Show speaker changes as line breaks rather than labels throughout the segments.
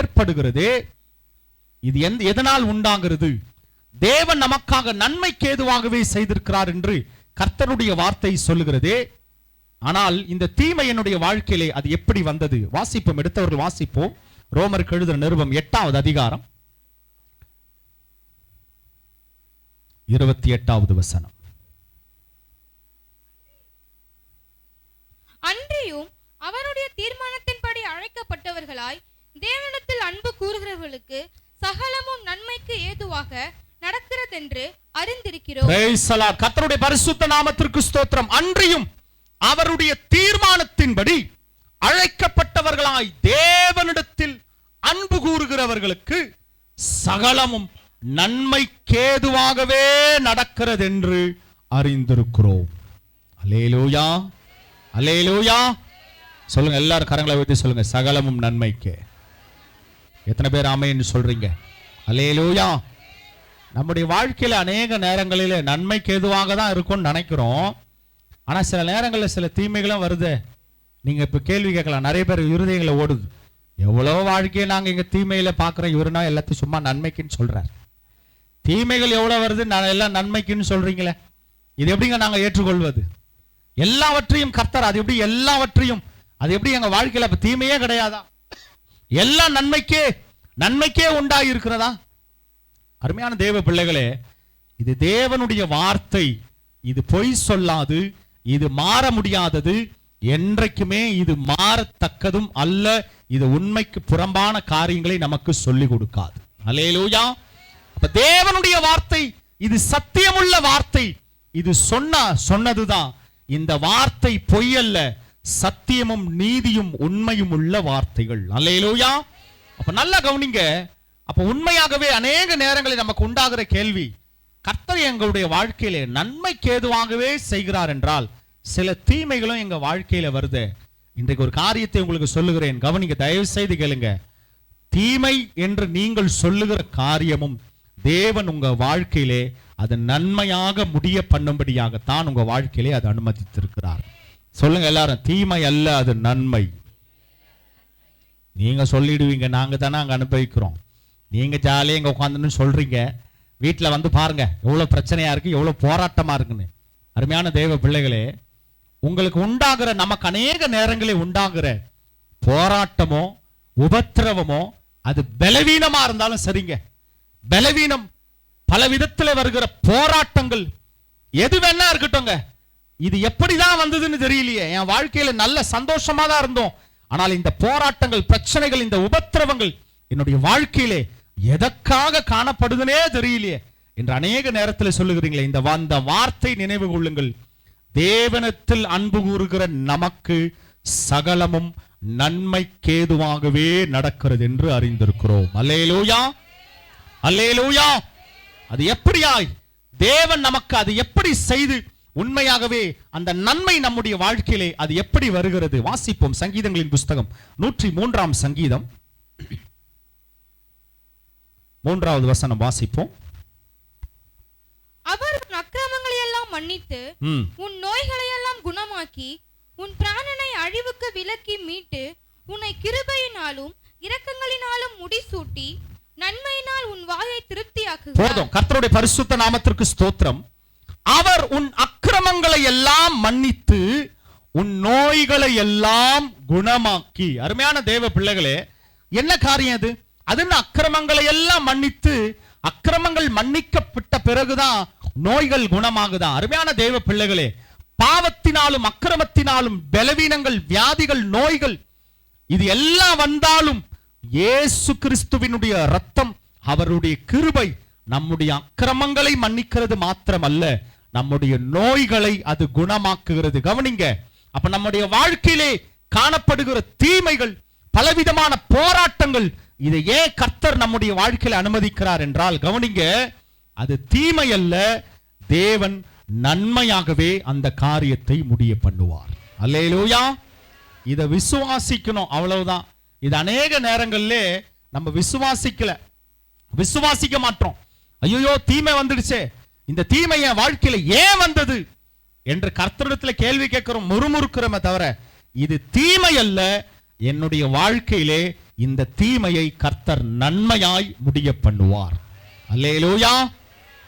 ஏற்படுகிறது. இது எதனால் உண்டாகிறது? தேவன் நமக்காக நன்மைக்கு ஏதுவாகவே செய்திருக்கிறார் என்று கர்த்தருடைய வார்த்தை சொல்லுகிறது. ஆனால் இந்த தீமை என்னுடைய வாழ்க்கையிலே அது எப்படி வந்தது? வாசிப்போம், எடுத்தவர்கள் வாசிப்போம். ரோமருக்கு எழுதின நிருபம் 8வது அதிகாரம் 28வது வசனம்.
அன்றியும் அவருடைய தீர்மானத்தின்படி அழைக்கப்பட்டவர்களாய் தேவனிடத்தில் அன்பு கூறுகிறவர்களுக்கு சகலமும் நன்மைக்கு ஏதுவாக நடக்கிறதென்று அறிந்திருக்கிறோம்.
Praise the Lord. கர்த்தருடைய பரிசுத்த நாமத்திற்கு ஸ்தோத்திரம். அன்றியும் அவருடைய தீர்மானத்தின்படி அழைக்கப்பட்டவர்களாய் தேவனிடத்தில் அன்பு கூறுகிறவர்களுக்கு சகலமும் நன்மைக்கேதுவாகவே நடக்கிறது என்று அறிந்திருக்கிறோம். அல்லேலூயா, அல்லேலூயா. சொல்லுங்க, எல்லாரும் கரங்களை வைத்து சொல்லுங்க, சகலமும் நன்மைக்கே. எத்தனை பேர் ஆமென்னு சொல்றீங்க? அல்லேலூயா. நம்முடைய வாழ்க்கையில அநேக நேரங்களில் நன்மைக்கு ஏதுவாக தான் இருக்கும்னு நினைக்கிறோம். ஆனா சில நேரங்களில் சில தீமைகளும் வருது. நீங்க இப்ப கேள்வி கேட்கலாம், நிறைய பேர் இருதயங்களை ஓடுது, எவ்வளவு வாழ்க்கையை நாங்க இங்க தீமையில பாக்குறோம், இவருனா எல்லாத்தையும் சும்மா நன்மைக்குன்னு சொல்றாரு. தீமைகள் எவ்வளவு வருது, நான் எல்லாம் நன்மைக்குன்னு சொல்றீங்களே, இது எப்படிங்க நாங்க ஏற்றுக்கொள்வது? எல்லாவற்றையும் கர்த்தர், அது எப்படி எல்லாவற்றையும், அது எப்படி எங்க வாழ்க்கையில அப்ப தீமையே கிடையாதா? எல்லாம் நன்மைக்கே உண்டாகி இருக்கிறதா? அருமையான தேவ பிள்ளைகளே, இது தேவனுடைய வார்த்தை, இது பொய் சொல்லாது, இது மாற முடியாதது, என்றைக்குமே இது மாறத்தக்கதும் அல்ல. இது உண்மைக்கு புறம்பான காரியங்களை நமக்கு சொல்லிக் கொடுக்காது. அல்லேலூயா. அப்ப தேவனுடைய வார்த்தை இது சத்தியமுள்ள வார்த்தை. இது சொன்னதுதான். இந்த வார்த்தை பொய் அல்ல, சத்தியமும் நீதியும் உண்மையும் உள்ள வார்த்தைகள். அல்லேலூயா. அப்ப நல்லா கவனிங்க. அப்ப உண்மையாகவே அநேக நேரங்களில் நமக்கு உண்டாகிற கேள்வி, கர்த்தர் எங்களுடைய வாழ்க்கையிலே நன்மைக்கு ஏதுவாகவே செய்கிறார் என்றால் சில தீமைகளும் எங்க வாழ்க்கையில வருது. இன்றைக்கு ஒரு காரியத்தை உங்களுக்கு சொல்லுகிறேன், கவனிங்க, தயவு செய்து கேளுங்க. தீமை என்று நீங்கள் சொல்லுகிற காரியமும் தேவன் உங்க வாழ்க்கையிலே அது நன்மையாக முடிய பண்ணும்படியாகத்தான் உங்க வாழ்க்கையிலே அது அனுமதித்திருக்கிறார். சொல்லுங்க எல்லாரும், தீமை அல்ல, அது நன்மை. நீங்க சொல்லிடுவீங்க, நாங்க தானே அங்க அனுபவிக்கிறோம். நீங்க ஜாலியா இங்க உட்காந்துன்னு சொல்றீங்க, வீட்டில் வந்து பாருங்க எவ்வளவு பிரச்சனையா இருக்கு, எவ்வளவு போராட்டமா இருக்குன்னு. அருமையான தேவ பிள்ளைகளே, உங்களுக்கு உண்டாகிற, நமக்கு அநேக நேரங்களில் உண்டாகிற போராட்டமோ உபத்திரவமோ அது பலவீனமா இருந்தாலும் சரிங்க. பலவீனம், பல விதத்தில் வருகிற போராட்டங்கள் எது வேணா இருக்கட்டும்ங்க. இது எப்படிதான் வந்ததுன்னு தெரியலையே, என் வாழ்க்கையில நல்ல சந்தோஷமா தான் இருந்தோம், ஆனால் இந்த போராட்டங்கள், பிரச்சனைகள், இந்த உபத்திரவங்கள் என்னுடைய வாழ்க்கையிலே எதற்காக காணப்படுதுனே தெரியலையே என்று அநேக நேரத்தில் சொல்லுகிறீங்களே. இந்த வந்த வார்த்தை நினைவு கொள்ளுங்கள். தேவனத்தில் அன்பு கூறுகிற நமக்கு சகலமும் நன்மைக்கேதுவாகவே நடக்கிறது என்று அறிந்திருக்கிறோம். அல்லேலூயா, அல்லேலூயா. அது எப்படியாய் தேவன் நமக்கு அது எப்படி செய்து உண்மையாகவே அந்த நன்மை நம்முடைய வாழ்க்கையிலே அது எப்படி வருகிறது? வாசிப்போம், சங்கீதங்களின் புஸ்தகம் 103ஆம் சங்கீதம் 3வது வசனம் வாசிப்போம்.
அவர் உன் அக்கிரமங்களை எல்லாம் மன்னித்து உன் நோய்களை எல்லாம் குணமாக்கி உன் பிராணனை அழிவுக்கு விலக்கி மீட்டு உன்னை கிருபையினாலும் இரக்கங்களினாலும் முடிசூட்டி நன்மையினால் உன் வாயை திருப்தியாக்குகிறார்.
போதும். கர்த்தருடைய பரிசுத்த நாமத்திற்கு ஸ்தோத்திரம். அவர் உன் அக்கிரமங்களை எல்லாம் மன்னித்து உன் நோய்களை எல்லாம் குணமாக்கி. அருமையான தேவ பிள்ளைகளே, என்ன காரியம் அது? அது அக்கிரமங்களை எல்லாம் மன்னித்து, அக்கிரமங்கள் மன்னிக்கப்பட்ட பிறகுதான் நோய்கள் குணமாகுதான். அருமையான தேவ பிள்ளைகளே, பாவத்தினாலும் அக்கிரமத்தினாலும் பலவீனங்கள், வியாதிகள், நோய்கள் இது எல்லாம் வந்தாலும் இயேசு கிறிஸ்துவினுடைய இரத்தம், அவருடைய கிருபை நம்முடைய அக்கிரமங்களை மன்னிக்கிறது மாத்திரமல்ல, நம்முடைய நோய்களை அது குணமாக்குகிறது. கவனிங்க. அப்ப நம்முடைய வாழ்க்கையிலே காணப்படுகிற தீமைகள், பலவிதமான போராட்டங்கள், இதை ஏன் கர்த்தர் நம்முடைய வாழ்க்கையில அனுமதிக்கிறார் என்றால், கவனிங்க, அது தீமை அல்ல, தேவன் நன்மையாகவே அந்த காரியத்தை முடிய பண்ணுவார். அல்லேலூயா. இதை விசுவாசிக்கணும், அவ்வளவுதான். இது அநேக நேரங்களிலே நம்ம விசுவாசிக்க மாட்டோம். ஐயோ தீமை வந்துடுச்சே, இந்த தீமை என் வாழ்க்கையில ஏன் வந்தது என்று கர்த்தரிடத்தில் கேள்வி கேட்கிறோம், முறுமுறுக்கிறோமே தவிர இது தீமை அல்ல, என்னுடைய வாழ்க்கையிலே இந்த தீமையை கர்த்தர் நன்மையாய் முடிய பண்ணுவார். அல்லேலூயா.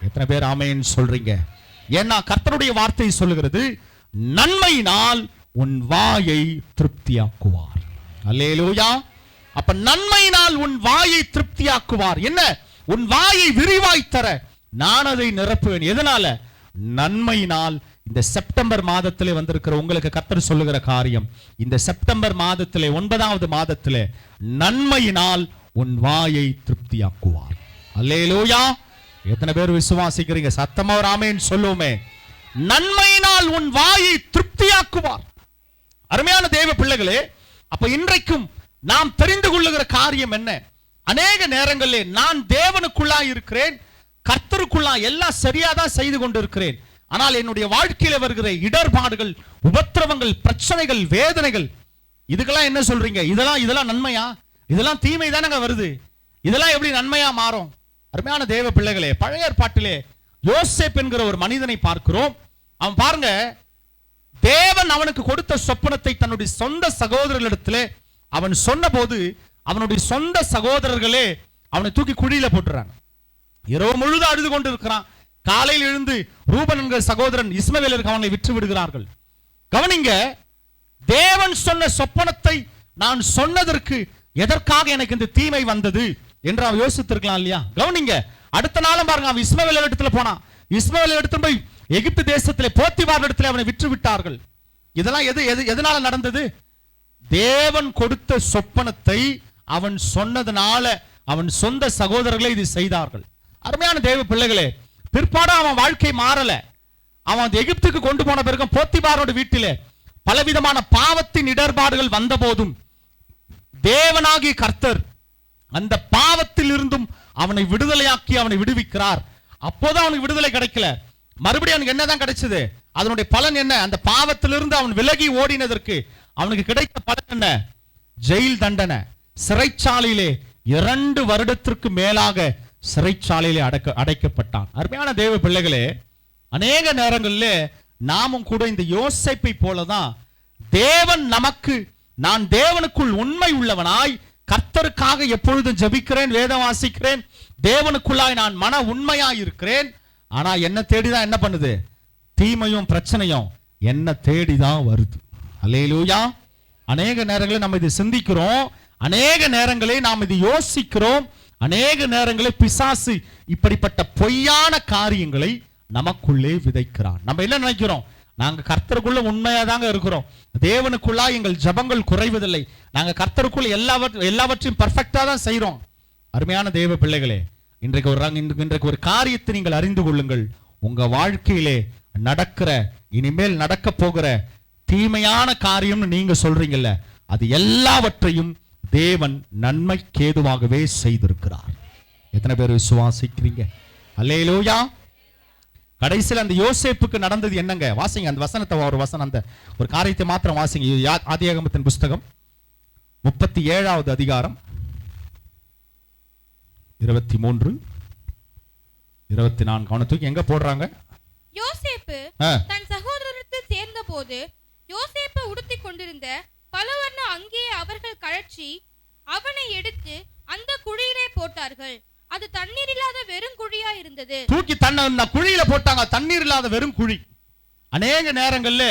எத்தனை பேர் ஆமென் சொல்றீங்க? ஏன்னா கர்த்தருடைய வார்த்தை சொல்லுகிறது, நன்மையினால் உன் வாயை திருப்தியாக்குவார். அல்லேலூயா. அப்ப நன்மையினால் உன் வாயை திருப்தியாக்குவார். என்ன? உன் வாயை விரிவாய் தர நான் அதை நிரப்புவேன். எதனால? நன்மையினால். இந்த செப்டம்பர் மாதத்திலே வந்திருக்கிற உங்களுக்கு கர்த்தர் சொல்லுகிற காரியம், இந்த செப்டம்பர் மாதத்திலே 9வது மாதத்திலே நன்மையினால் உன் வாயை திருப்தியாக்குவார். அல்லேலூயா. எத்தனை பேர் விசுவாசிக்கிறீங்க? சத்தமா ஒரு ஆமென் சொல்லுவோமே. நன்மையினால் உன் வாயை திருப்தியாக்குவார். அருமையான தேவ பிள்ளைகளே, அப்ப இன்றைக்கும் நாம் தெரிந்து கொள்ளுகிற காரியம் என்ன? அநேக நேரங்களிலே நான் தேவனுக்குள்ளாய் இருக்கிறேன், கர்த்தருக்குள்ளாய் எல்லாம் சரியாதான் செய்து கொண்டிருக்கிறேன். ஆனால் என்னுடைய வாழ்க்கையில வருகிற இடர்பாடுகள், உபத்திரவங்கள், பிரச்சனைகள், வேதனைகள், இதுக்கெல்லாம் என்ன சொல்றீங்க? இதெல்லாம் நன்மையா? இதெல்லாம் தீமை தானங்க வருது. இதெல்லாம் எப்படி நன்மையா மாறும்? அருமையான தேவ பிள்ளைகளே, பழைய ஏற்பாட்டிலே யோசேப்பு என்கிற ஒரு மனிதனை பார்க்கிறோம். அவன் பாருங்க, தேவன் அவனுக்கு கொடுத்த சொப்பனத்தை தன்னுடைய சொந்த சகோதரர்களிடத்திலே அவன் சொன்ன போது அவனுடைய சொந்த சகோதரர்களே அவனை தூக்கி குழியில போட்டுறாங்க. இரவு முழுதும் அழுது கொண்டு இருக்கிறான். காலையில் எழுந்து ரூபன் என்கிற சகோதரன் இஸ்மவேலருக்கு அவனை விற்று விடுகிறார்கள். கவனிங்க, தேவன் சொன்ன சொப்பனத்தை நான் சொன்னதற்கு எதற்காக எனக்கு இந்த தீமை வந்தது என்று அவன் யோசித்திருக்கலாம் இல்லையா? கவனிங்க, அடுத்த நாளும் பாருங்க, அவன் இஸ்மவேலர் இடத்துல போனான். இஸ்மவேலர் இடத்துல போய் எகிப்து தேசத்திலே போத்திபார் இடத்துல அவனை விற்று விட்டார்கள். இதெல்லாம் எதனால நடந்தது? தேவன் கொடுத்த சொப்பனத்தை அவன் சொன்னதனால அவன் சொந்த சகோதரர்களை இது செய்தார்கள். அருமையான தேவ பிள்ளைகளே, பிற்பாடு அவன் வாழ்க்கை மாறல. அவன் எகிப்துக்கு கொண்டு போன பிறகு போத்திபாரோட வீட்டிலே பலவிதமான பாவத்தின் இடர்பாடுகள் வந்த போதும் தேவனாகிய கர்த்தர் அந்த பாவத்தில் இருந்தும் அவனை விடுதலையாக்கி அவனை விடுவிக்கிறார். அப்போது அவனுக்கு விடுதலை கிடைக்கல, மறுபடியும் அவனுக்கு என்னதான் கிடைச்சது? அதனுடைய பலன் என்ன? அந்த பாவத்திலிருந்து அவன் விலகி ஓடினதற்கு அவனுக்கு கிடைத்த பலன் என்ன? ஜெயில் தண்டனை, சிறைச்சாலையிலே 2 வருடத்திற்கு மேலாக சிறைச்சாலையிலே அடைக்கப்பட்டான். அருமையான தேவ பிள்ளைகளே, அநேக நேரங்களிலே நாமும் கூட இந்த யோசேப்பை போலதான் தேவன் நமக்கு, நான் தேவனுக்குள் உண்மை உள்ளவனாய் கர்த்தருக்காக எப்பொழுதும் ஜெபிக்கிறேன், வேதம் வாசிக்கிறேன், தேவனுக்குள்ளாய் நான் மன உண்மையாய் இருக்கிறேன். ஆனா என்ன தேடிதான் என்ன பண்ணுது? தீமையும் பிரச்சனையும் என்ன தேடிதான் வருது. அல்லேலூயா. அநேக நேரங்களில் நம்ம இதை சிந்திக்கிறோம், அநேக நேரங்களில் நாம் இதை யோசிக்கிறோம், அநேக நேரங்களில் பிசாசு இப்படிப்பட்ட பொய்யான காரியங்களை நமக்குள்ளே விதைக்கிறான். நம்ம என்ன நினைக்கிறோம்? நாங்க கர்த்தருக்குள்ள உண்மையா தாங்க இருக்கிறோம், தேவனுக்குள்ளா எங்கள் ஜபங்கள் குறைவதில்லை, நாங்க கர்த்தருக்குள்ள எல்லாவற்றையும் பர்ஃபெக்டா தான் செய்யறோம். அருமையான தேவ பிள்ளைகளே, இன்றைக்கு ஒரு காரியத்தை நீங்கள் அறிந்து கொள்ளுங்கள். உங்க வாழ்க்கையிலே நடக்கிற, இனிமேல் நடக்க போகிற தீமையான காரியம் நீங்க சொல்றீங்கல்ல, அது எல்லாவற்றையும் தேவன் நன்மைக்கேதுவாகவே செய்திருக்கிறார். எத்தனை பேர் விசுவாசிக்கிறீங்க? அல்லேலூயா. கடைசியில் அந்த யோசேப்புக்கு நடந்தது என்னங்க? வாசிங்க அந்த வசனத்தை, அந்த ஒரு காரியத்தை மாத்திரம் வாசிங்க. ஆதியாகமத்தின் புஸ்தகம் 37வது அதிகாரம் 23, 24 கவனம் தூக்கி எங்க போடுறாங்க?
யோசேப்பு தன் சகோதரத்தில் சேர்ந்த போது யோசேப்பு உடுத்திக் கொண்டிருந்த பலவர்ண அங்கே அவர்கள் கழற்றி அவனை எடுத்து அந்த குழியிலே போட்டார்கள். அது தண்ணீர் இல்லாத வெறும் குழியா இருந்தது.
தூக்கி தன்னை குழியில போட்டாங்க, தண்ணீர் இல்லாத வெறும் குழி. அநேக நேரங்கள்ல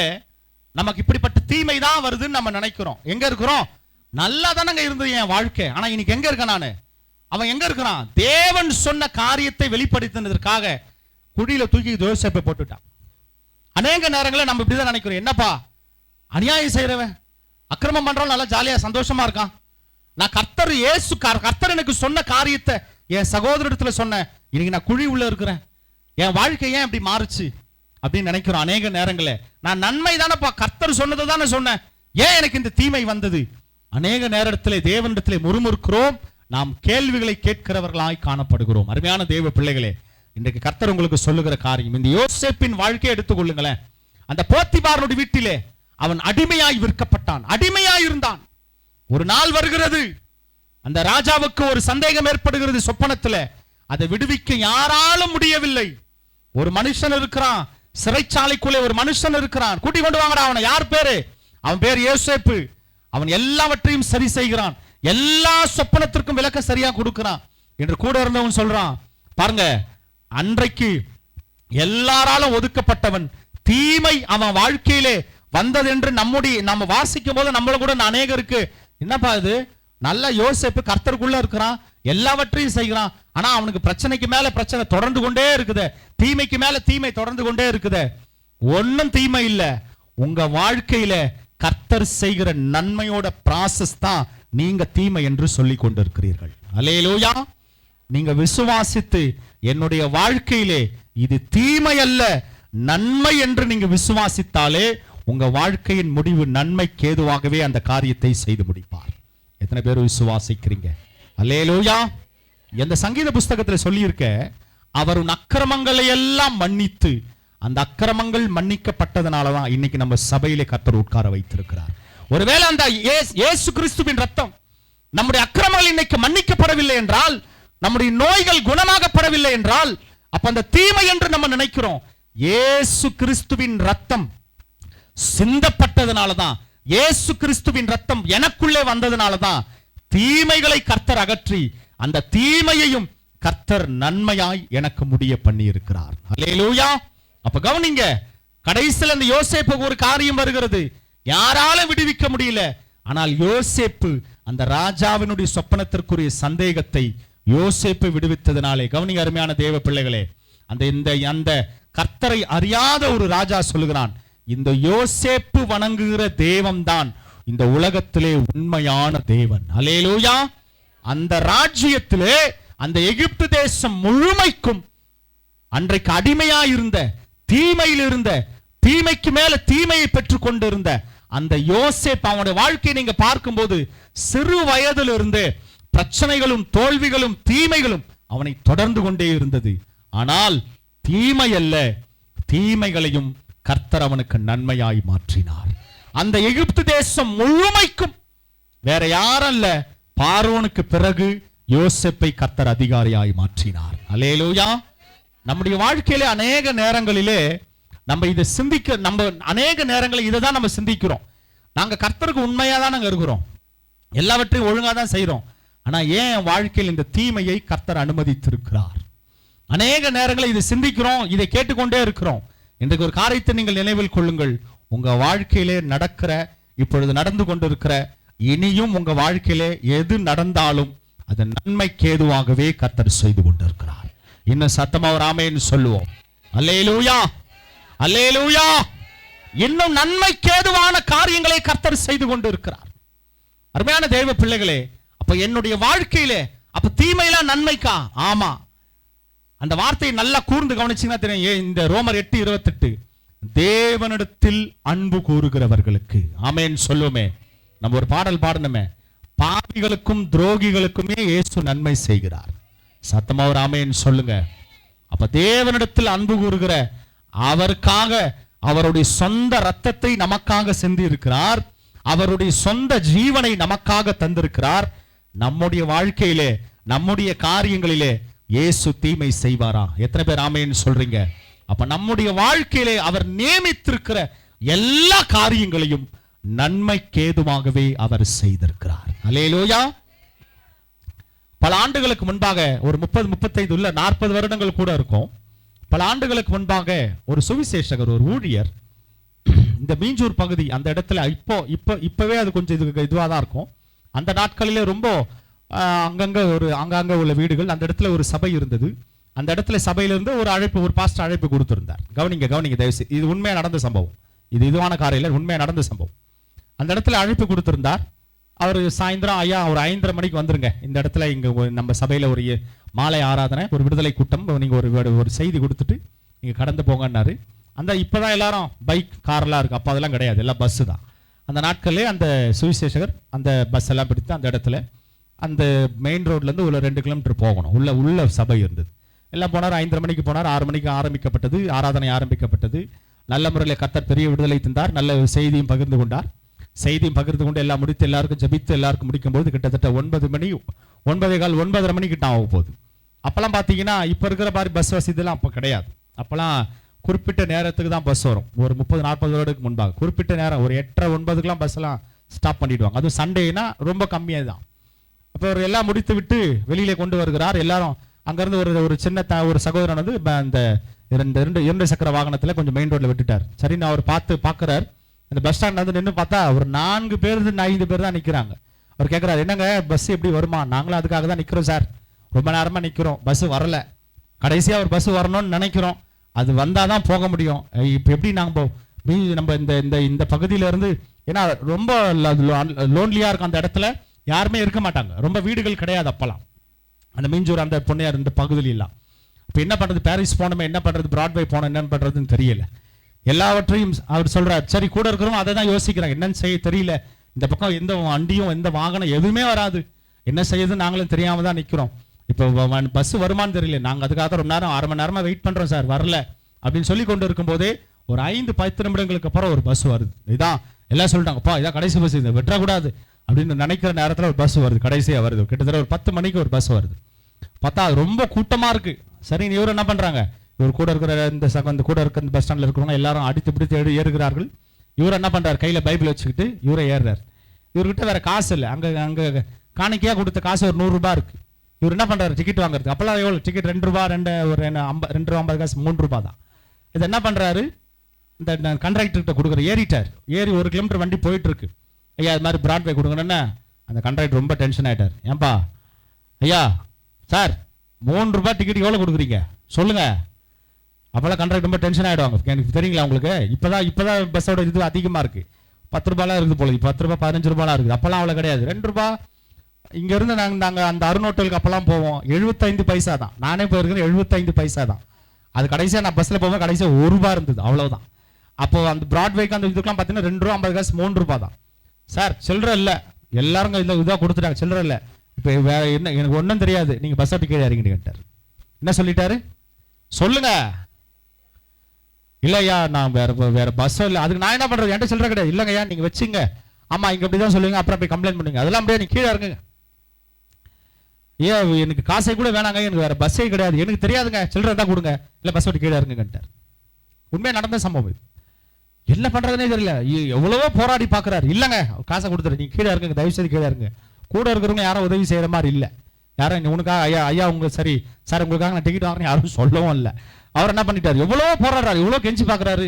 நமக்கு இப்படிப்பட்ட தீமை தான் வருதுன்னு நம்ம நினைக்கிறோம். எங்க இருக்கிறோம்? நல்லா தானங்க இருந்தது என் வாழ்க்கை, ஆனா இன்னைக்கு எங்க இருக்க நானு? அவன் எங்க இருக்கிறான்? தேவன் சொன்ன காரியத்தை வெளிப்படுத்தினதற்காக குழியில தூக்கி யோசேப்பை போட்டுட்டான். அநேக நேரங்களில் நம்ம இப்படிதான் நினைக்கிறோம், என்னப்பா அநியாயம் செய்யறவன், அக்கிரமம் பண்றவன் நல்லா ஜாலியா சந்தோஷமா இருக்கான், நான் கர்த்தர் எனக்கு சொன்ன காரியத்தை என் சகோதரத்துல சொன்னேன், இன்னைக்கு நான் குழி உள்ள இருக்கிறேன், என் வாழ்க்கை ஏன் இப்படி மாறுச்சு அப்படின்னு நினைக்கிறோம். அநேக நேரங்களில் நான் நன்மை தானப்பா, கர்த்தர் சொன்னதை தானே சொன்னேன், ஏன் எனக்கு இந்த தீமை வந்தது? அநேக நேரத்தில் தேவனிடத்திலே முறுமுறுக்கிறோம், நாம் கேள்விகளை கேட்கிறவர்களாய் காணப்படுகிறோம். அருமையான தேவ பிள்ளைகளே, இன்றைக்கு கர்த்தர் உங்களுக்கு சொல்லுகிற காரியம், இந்த யோசேப்பின் வாழ்க்கையை எடுத்துக்கொள்ளுங்களேன். அந்த போத்திபாரனுடைய வீட்டிலே அவன் அடிமையாய் விற்கப்பட்டான், அடிமையாய் இருந்தான். ஒரு நாள் வருகிறது, அந்த ராஜாவுக்கு ஒரு சந்தேகம் ஏற்படுகிறது சொப்பனத்துல, அதை விடுவிக்க யாராலும் முடியவில்லை. ஒரு மனுஷன் இருக்கிறான் சிறைச்சாலைக்குள்ளே, ஒரு மனுஷன் இருக்கிறான், கூட்டி கொண்டு வாங்கடா அவனை. யார் பேரு? அவன் பேர் யோசேப்பு. அவன் எல்லாவற்றையும் சரி செய்கிறான், எல்லா சொப்பனத்திற்கும் விளக்க சரியா கொடுக்கிறான் என்று கூட இருந்தவன் சொல்றான். பாருங்க, அன்றைக்கு எல்லாராலும் ஒதுக்கப்பட்டவன், தீமை அவன் வாழ்க்கையிலே வந்தது என்று நம்ம வாசிக்கும் போது நம்மள கூட அநேகருக்கு என்னப்பா இது, நல்ல யோசேப்பு கர்த்தருக்குள்ள இருக்கிறான், எல்லாவற்றையும் செய்கிறான், ஆனா அவனுக்கு பிரச்சனைக்கு மேல பிரச்சனை தொடர்ந்து கொண்டே இருக்குது, தீமைக்கு மேல தீமை தொடர்ந்து கொண்டே இருக்குது. ஒன்னும் தீமை இல்ல, உங்க வாழ்க்கையில கர்த்தர் செய்கிற நன்மையோட ப்ராசஸ் தான் நீங்க தீமை என்று சொல்லிக் கொண்டிருக்கிறீர்கள். அல்லேலூயா. நீங்க விசுவாசித்து என்னுடைய வாழ்க்கையிலே இது தீமை அல்ல நன்மை என்று நீங்க விசுவாசித்தாலே உங்க வாழ்க்கையின் முடிவு நன்மைக்கு ஏதுவாகவே அந்த காரியத்தை செய்து முடிப்பார். எத்தனை பேர் விசுவாசிக்கிறீங்க? அல்லேலூயா. எந்த சங்கீத புஸ்தகத்தில் சொல்லியிருக்க, அவர் உன் அக்கிரமங்களை எல்லாம் மன்னித்து, அந்த அக்கிரமங்கள் மன்னிக்கப்பட்டதனாலதான் இன்னைக்கு நம்ம சபையிலே கர்த்தர் உட்கார வைத்திருக்கிறார். ஒருவேளை அந்த இயேசு கிறிஸ்துவின் ரத்தம் நம்முடைய அக்கிரமங்கள் இன்னைக்கு மன்னிக்கப்படவில்லை என்றால், நம்முடைய நோய்கள் குணமாகப்படவில்லை என்றால், அப்ப அந்த தீமை என்று நம்ம நினைக்கிறோம். இயேசு கிறிஸ்துவின் ரத்தம் சிந்தப்பட்டதனாலதான், இயேசு கிறிஸ்துவின் ரத்தம் எனக்குள்ளே வந்ததனாலதான் தீமைகளை கர்த்தர் அகற்றி அந்த தீமையையும் கர்த்தர் நன்மையாய் எனக்கு முடிய பண்ணி இருக்கிறார். அல்லேலூயா. அப்ப கவனிங்க, கடைசியில் அந்த யோசேப்புக்கு ஒரு காரியம் வருகிறது, யாராலும் விடுவிக்க முடியல. ஆனால் யோசேப்பு அந்த ராஜாவினுடைய சொப்பனத்திற்குரிய சந்தேகத்தை யோசேப்பு விடுவித்ததனாலே, கவனிங்க அருமையான தேவ பிள்ளைகளே, அந்த கர்த்தரை அறியாத ஒரு ராஜா சொல்லுகிறான், இந்த யோசேப்பு வணங்குகிற தேவன் தான் இந்த உலகத்திலே உண்மையான தேவன். அல்லேலூயா. அந்த ராஜ்யத்திலே, அந்த எகிப்து தேசம் முழுமைக்கும் அன்றைக்கு அடிமையாயிருந்த, தீமையில் இருந்த, தீமைக்கு மேல தீமையை பெற்றுக் கொண்டிருந்த அந்த யோசேப்பு, அவனுடைய வாழ்க்கையை நீங்க பார்க்கும்போது சிறு வயதிலிருந்து பிரச்சனைகளும் தோல்விகளும் தீமைகளும் அவனை தொடர்ந்து கொண்டே இருந்தது. ஆனால் தீமை அல்ல, தீமைகளையும் கர்த்தர் அவனுக்கு நன்மையாய் மாற்றினார். அந்த எகிப்து தேசம் முழுமைக்கும் வேற யாரும் அல்ல, பார்வோனுக்கு பிறகு யோசேப்பை கர்த்தர் அதிகாரியாய் மாற்றினார். அல்லேலூயா. நம்முடைய வாழ்க்கையிலே அநேக நேரங்களிலே நம்ம இதை நம்ம அநேக நேரங்களில் இதை தான் நம்ம சிந்திக்கிறோம். நாங்க கர்த்தருக்கு உண்மையா தான் நாங்க இருக்கிறோம், எல்லாவற்றையும் ஒழுங்கா தான் செய்யறோம். ஆனா ஏன் வாழ்க்கையில் இந்த தீமையை கர்த்தர் அனுமதித்திருக்கிறார்? அநேக நேரங்களில் இதை சிந்திக்கிறோம், இதை கேட்டுக்கொண்டே இருக்கிறோம். இன்றைக்கு ஒரு காரியத்தை நீங்கள் நினைவில் கொள்ளுங்கள். உங்க வாழ்க்கையிலே நடக்கிற, இப்பொழுது நடந்து கொண்டிருக்கிற, இனியும் உங்க வாழ்க்கையிலே எது நடந்தாலும் அது நன்மைக்கு ஏதுவாகவே கர்த்தர் செய்து கொண்டிருக்கிறார். இன்னும் சத்தமா ஒரு ஆமென் சொல்லுவோம். அல்லேலூயா, அல்லேலூயா. இன்னும் நன்மைக்கு ஏதுவான காரியங்களை கர்த்தர் செய்து கொண்டிருக்கிறார். அருமையான தேவ பிள்ளைகளே, அப்ப என்னுடைய வாழ்க்கையிலே அப்ப தீமையெல்லாம் நன்மைக்கா? ஆமா. அந்த வார்த்தையை நல்லா கூர்ந்து கவனிச்சீங்கன்னா தெரியும். இந்த ரோமர் 8:28, தேவனிடத்தில் அன்பு கூறுகிறவர்களுக்கு, ஆமென் சொல்லுமே. நம்ம ஒரு பாடல் பாடணுமே, பாவிகளுக்கும் துரோகிகளுக்குமே இயேசு நன்மை செய்கிறார். சத்தமா ஒரு ஆமென் சொல்லுங்க. அப்ப தேவனிடத்தில் அன்பு கூறுகிற அவருக்காக அவருடைய சொந்த ரத்தத்தை நமக்காக சிந்தி இருக்கிறார், அவருடைய சொந்த ஜீவனை நமக்காக தந்திருக்கிறார். நம்முடைய வாழ்க்கையிலே, நம்முடைய காரியங்களிலே இயேசு தீமை செய்வாரா? எத்தனை பேர் ஆமென் சொல்றீங்க? அப்ப நம்முடைய வாழ்க்கையிலே அவர் நியமித்திருக்கிற எல்லா காரியங்களையும் நன்மைக்கேதுவாகவே அவர் செய்திருக்கிறார். அல்லேலூயா. பல ஆண்டுகளுக்கு முன்பாக, ஒரு 30-35 உள்ள 40 வருடங்கள் கூட இருக்கும், பல ஆண்டுகளுக்கு முன்பாக ஒரு சுவிசேஷகர், ஒரு ஊழியர் இந்த மீஞ்சூர் பகுதி, அந்த இடத்துல இப்பவே அது கொஞ்சம் இதுவாக தான் இருக்கும். அந்த நாட்களிலே ரொம்ப அங்கங்க உள்ள வீடுகள், அந்த இடத்துல ஒரு சபை இருந்தது. அந்த இடத்துல சபையிலிருந்து ஒரு அழைப்பு, ஒரு பாஸ்டர் அழைப்பு கொடுத்திருந்தார். கவனிங்க தயவுசெய்து, இது உண்மையா நடந்த சம்பவம், இது இதுவான காரியம், உண்மையா நடந்த சம்பவம். அந்த இடத்துல அழைப்பு கொடுத்திருந்தார். அவர் சாயந்தரம், ஐயா ஒரு 5:30 மணிக்கு வந்துருங்க, இந்த இடத்துல இங்க நம்ம சபையில ஒரு மாலை ஆராதனை, ஒரு விடுதலை கூட்டம், நீங்க ஒரு செய்தி கொடுத்துட்டு நீங்க கடந்து போங்கன்னாரு. அந்த இப்பதான் எல்லாரும் பைக் கார்லாம் இருக்கு, அப்ப அதெல்லாம் கிடையாது, எல்லாம் பஸ் தான். அந்த நாட்களே அந்த சுவிசேஷகர் அந்த பஸ் எல்லாம் பிடித்து அந்த இடத்துல, அந்த மெயின் ரோட்ல இருந்து ஒரு 2 கிலோமீட்டர் போகணும், உள்ள சபை இருந்தது. எல்லாம் போனார். 5:30 மணிக்கு போனார். 6 மணிக்கு ஆரம்பிக்கப்பட்டது, ஆராதனை ஆரம்பிக்கப்பட்டது. நல்ல முறையில் கர்த்தர் பெரிய விடுதலை தந்தார். நல்ல செய்தியும் பகிர்ந்து கொண்டார். செய்தியும் பகிர்ந்து கொண்டு எல்லாம் முடித்து எல்லாருக்கும் ஜபித்து எல்லாருக்கும் முடிக்கும் போது கிட்டத்தட்ட 9 மணி, 9:15, 9:30 மணிக்கு ஆக போகுது. அப்பெல்லாம் பார்த்தீங்கன்னா இப்போ இருக்கிற மாதிரி பஸ் வசதிலாம் அப்போ கிடையாது. அப்போல்லாம் குறிப்பிட்ட நேரத்துக்கு தான் பஸ் வரும். ஒரு 30-40 வருடத்துக்கு முன்பாக குறிப்பிட்ட நேரம், ஒரு 8:30-9க்குலாம் பஸ் எல்லாம் ஸ்டாப் பண்ணிடுவாங்க. அதுவும் சண்டேனா ரொம்ப கம்மியாக தான். அப்போ அவர் எல்லாம் முடித்து விட்டு வெளியிலே கொண்டு வருகிறார். எல்லாரும் அங்கேருந்து ஒரு சின்ன ஒரு சகோதரன் வந்து அந்த இரண்டு சக்கர வாகனத்தில் கொஞ்சம் மெயின் ரோட்டில் விட்டுட்டார். சரி, நான் அவர் பார்க்குறார். அந்த பஸ் ஸ்டாண்ட் வந்து நின்று பார்த்தா ஒரு 4 பேர் 5 பேர் தான் நிற்கிறாங்க. அவர் கேட்குறாரு, என்னங்க பஸ் எப்படி வருமா? நாங்களும் அதுக்காக தான் நிற்கிறோம் சார், ரொம்ப நேரமாக நிற்கிறோம், பஸ் வரல, கடைசியாக ஒரு பஸ் வரணும்னு நினைக்கிறோம், அது வந்தால் தான் போக முடியும். இப்போ எப்படி நாங்கள் நம்ம இந்த பகுதியிலேருந்து, ஏன்னா ரொம்ப லோன்லியாக இருக்கும் அந்த இடத்துல, யாருமே இருக்க மாட்டாங்க, ரொம்ப வீடுகள் கிடையாது அப்போல்லாம் அந்த மீஞ்சூர் அந்த பொன்னையார் இந்த பகுதியிலாம். இப்போ என்ன பண்ணுறது, பாரிஸ் போனோமே என்ன பண்ணுறது, பிராட்வே போனோம் என்ன பண்ணுறதுன்னு தெரியல. எல்லாவற்றையும் அவர் சொல்கிறார். சரி, கூட இருக்கிறோம் அதை தான் யோசிக்கிறாங்க, என்னன்னு செய்ய தெரியல, இந்த பக்கம் எந்த வண்டியும் எந்த வாகனம் எதுவுமே வராது, என்ன செய்யுதுன்னு நாங்களும் தெரியாமல் தான் நிற்கிறோம். இப்போ பஸ் வருமானு தெரியல, நாங்கள் அதுக்காக ரொம்ப நேரம் 1/2 மணி நேரமாக வெயிட் பண்ணுறோம் சார், வரல அப்படின்னு சொல்லி கொண்டு இருக்கும்போதே ஒரு 5-10 நிமிடங்களுக்கு அப்புறம் ஒரு பஸ் வருது. இதான் எல்லாம் சொல்லிட்டாங்கப்பா, இதான் கடைசி பஸ், இதை வெட்டக்கூடாது அப்படின்னு நினைக்கிற நேரத்தில் ஒரு பஸ் வருது, கடைசியாக வருது. கிட்டத்தட்ட ஒரு 10 மணிக்கு ஒரு பஸ் வருது. பார்த்தா ரொம்ப கூட்டமாக இருக்குது. சரி, இவர் என்ன பண்ணுறாங்க, இவர் கூட இருக்கிற இந்த கூட இருக்கிற இந்த பஸ் ஸ்டாண்டில் இருக்கிறவங்க எல்லாரும் அடித்து பிடித்து ஏறுகிறார்கள். இவர் என்ன பண்ணுறாரு, கையில் பைபிள் வச்சுக்கிட்டு இவரை ஏறுறாரு. இவர்கிட்ட வேறு காசு இல்லை, அங்கே காணிக்கையாக கொடுத்த காசு ஒரு 100 ரூபாய் இருக்குது. இவர் என்ன பண்ணுறாரு, டிக்கெட் வாங்குறது. அப்போல்லாம் எவ்வளோ டிக்கெட், 2 ரூபா, ஒரு 2 ரூபா 50 காசு, 3 ரூபா தான். இது என்ன பண்ணுறாரு, இந்த கண்ட்ராக்டர்கிட்ட கொடுக்குற, ஏறி 1 கிலோமீட்டர் வண்டி போயிட்டு இருக்கு. ஐயா இது மாதிரி பிராட்வே கொடுங்கன்னு அந்த கண்ட்ராக்டர் ரொம்ப டென்ஷன் ஆகிட்டார். ஏன்பா ஐயா சார் 3 ரூபாய் டிக்கெட் எவ்வளோ கொடுக்குறீங்க சொல்லுங்க. அப்போல்லாம் கண்ட்ராக்டர் ரொம்ப டென்ஷன் ஆகிடுவாங்க. எனக்கு தெரியுங்களா உங்களுக்கு, இப்போதான் பஸ்ஸோட இது அதிகமாக இருக்குது, 10 ரூபாலாம் இருக்குது போல, 10 ரூபா 15 ரூபாலாம் இருக்குது. அப்போல்லாம் அவ்வளோ கிடையாது, 2 ரூபா. இங்கேருந்து நாங்கள் அந்த அருண் ஹோட்டலுக்கு அப்போல்லாம் போவோம், 75 பைசா தான். நானே போயிருக்கேன், 75 பைசா தான். அது கடைசியாக நான் பஸ்ஸில் போவேன், கடைசியாக 1 ரூபா இருந்தது, அவ்வளோதான். அப்போ அந்த பிராட்வேக்கு அந்த இதுக்கெல்லாம் பார்த்தீங்கன்னா 2 ரூபா 50 காசு, 3 ரூபா தான். சார் சில்லற இல்லை, எல்லாரும் இதாக கொடுத்துட்டாங்க, சில்லற இல்லை. இப்போ வேற என்ன, எனக்கு ஒன்றும் தெரியாது, நீங்கள் பஸ் விட்டு கீழே இறங்கிட்டு கேட்டார். என்ன சொல்லிட்டாரு சொல்லுங்க. இல்லையா நான் வேற பஸ் இல்லை, அதுக்கு நான் என்ன பண்ணுறது, என்கிட்ட சில்லற கிடையாது. இல்லைங்கய்யா நீங்கள் வச்சுங்க, ஆமாம் இங்கே அப்படி தான் சொல்லுவீங்க, அப்புறம் போய் கம்ப்ளைண்ட் பண்ணுவீங்க, அதெல்லாம் அப்படியே நீங்கள் கீழே இறங்குங்க. ஏன் எனக்கு காசை கூட வேணாங்க, எனக்கு வேற பஸ்ஸே கிடையாது, எனக்கு தெரியாதுங்க, சில்லற தான் கொடுங்க, இல்லை பஸ் விட்டு கீழே இறங்குங்கன்ட்டார். உண்மையாக நடந்த சம்பவம் இது. என்ன பண்றதுனே தெரியல, எவ்வளவோ போராடி பாக்குறாரு. இல்லங்க காசை கொடுத்துரு, நீங்க கீழே இருங்க, தயவு செய்து கீழே இருங்க. கூட இருக்கிறவங்க யாரும் உதவி செய்யற மாதிரி இல்லை. யாரும் உனக்காக ஐயா உங்க சரி சார் உங்களுக்காக நான் டிக்கெட் வாங்கினேன் யாரும் சொல்லவும் இல்லை. அவர் என்ன பண்ணிட்டாரு, எவ்வளவோ போராடுறாரு, எவ்வளோ கெஞ்சி பாக்குறாரு.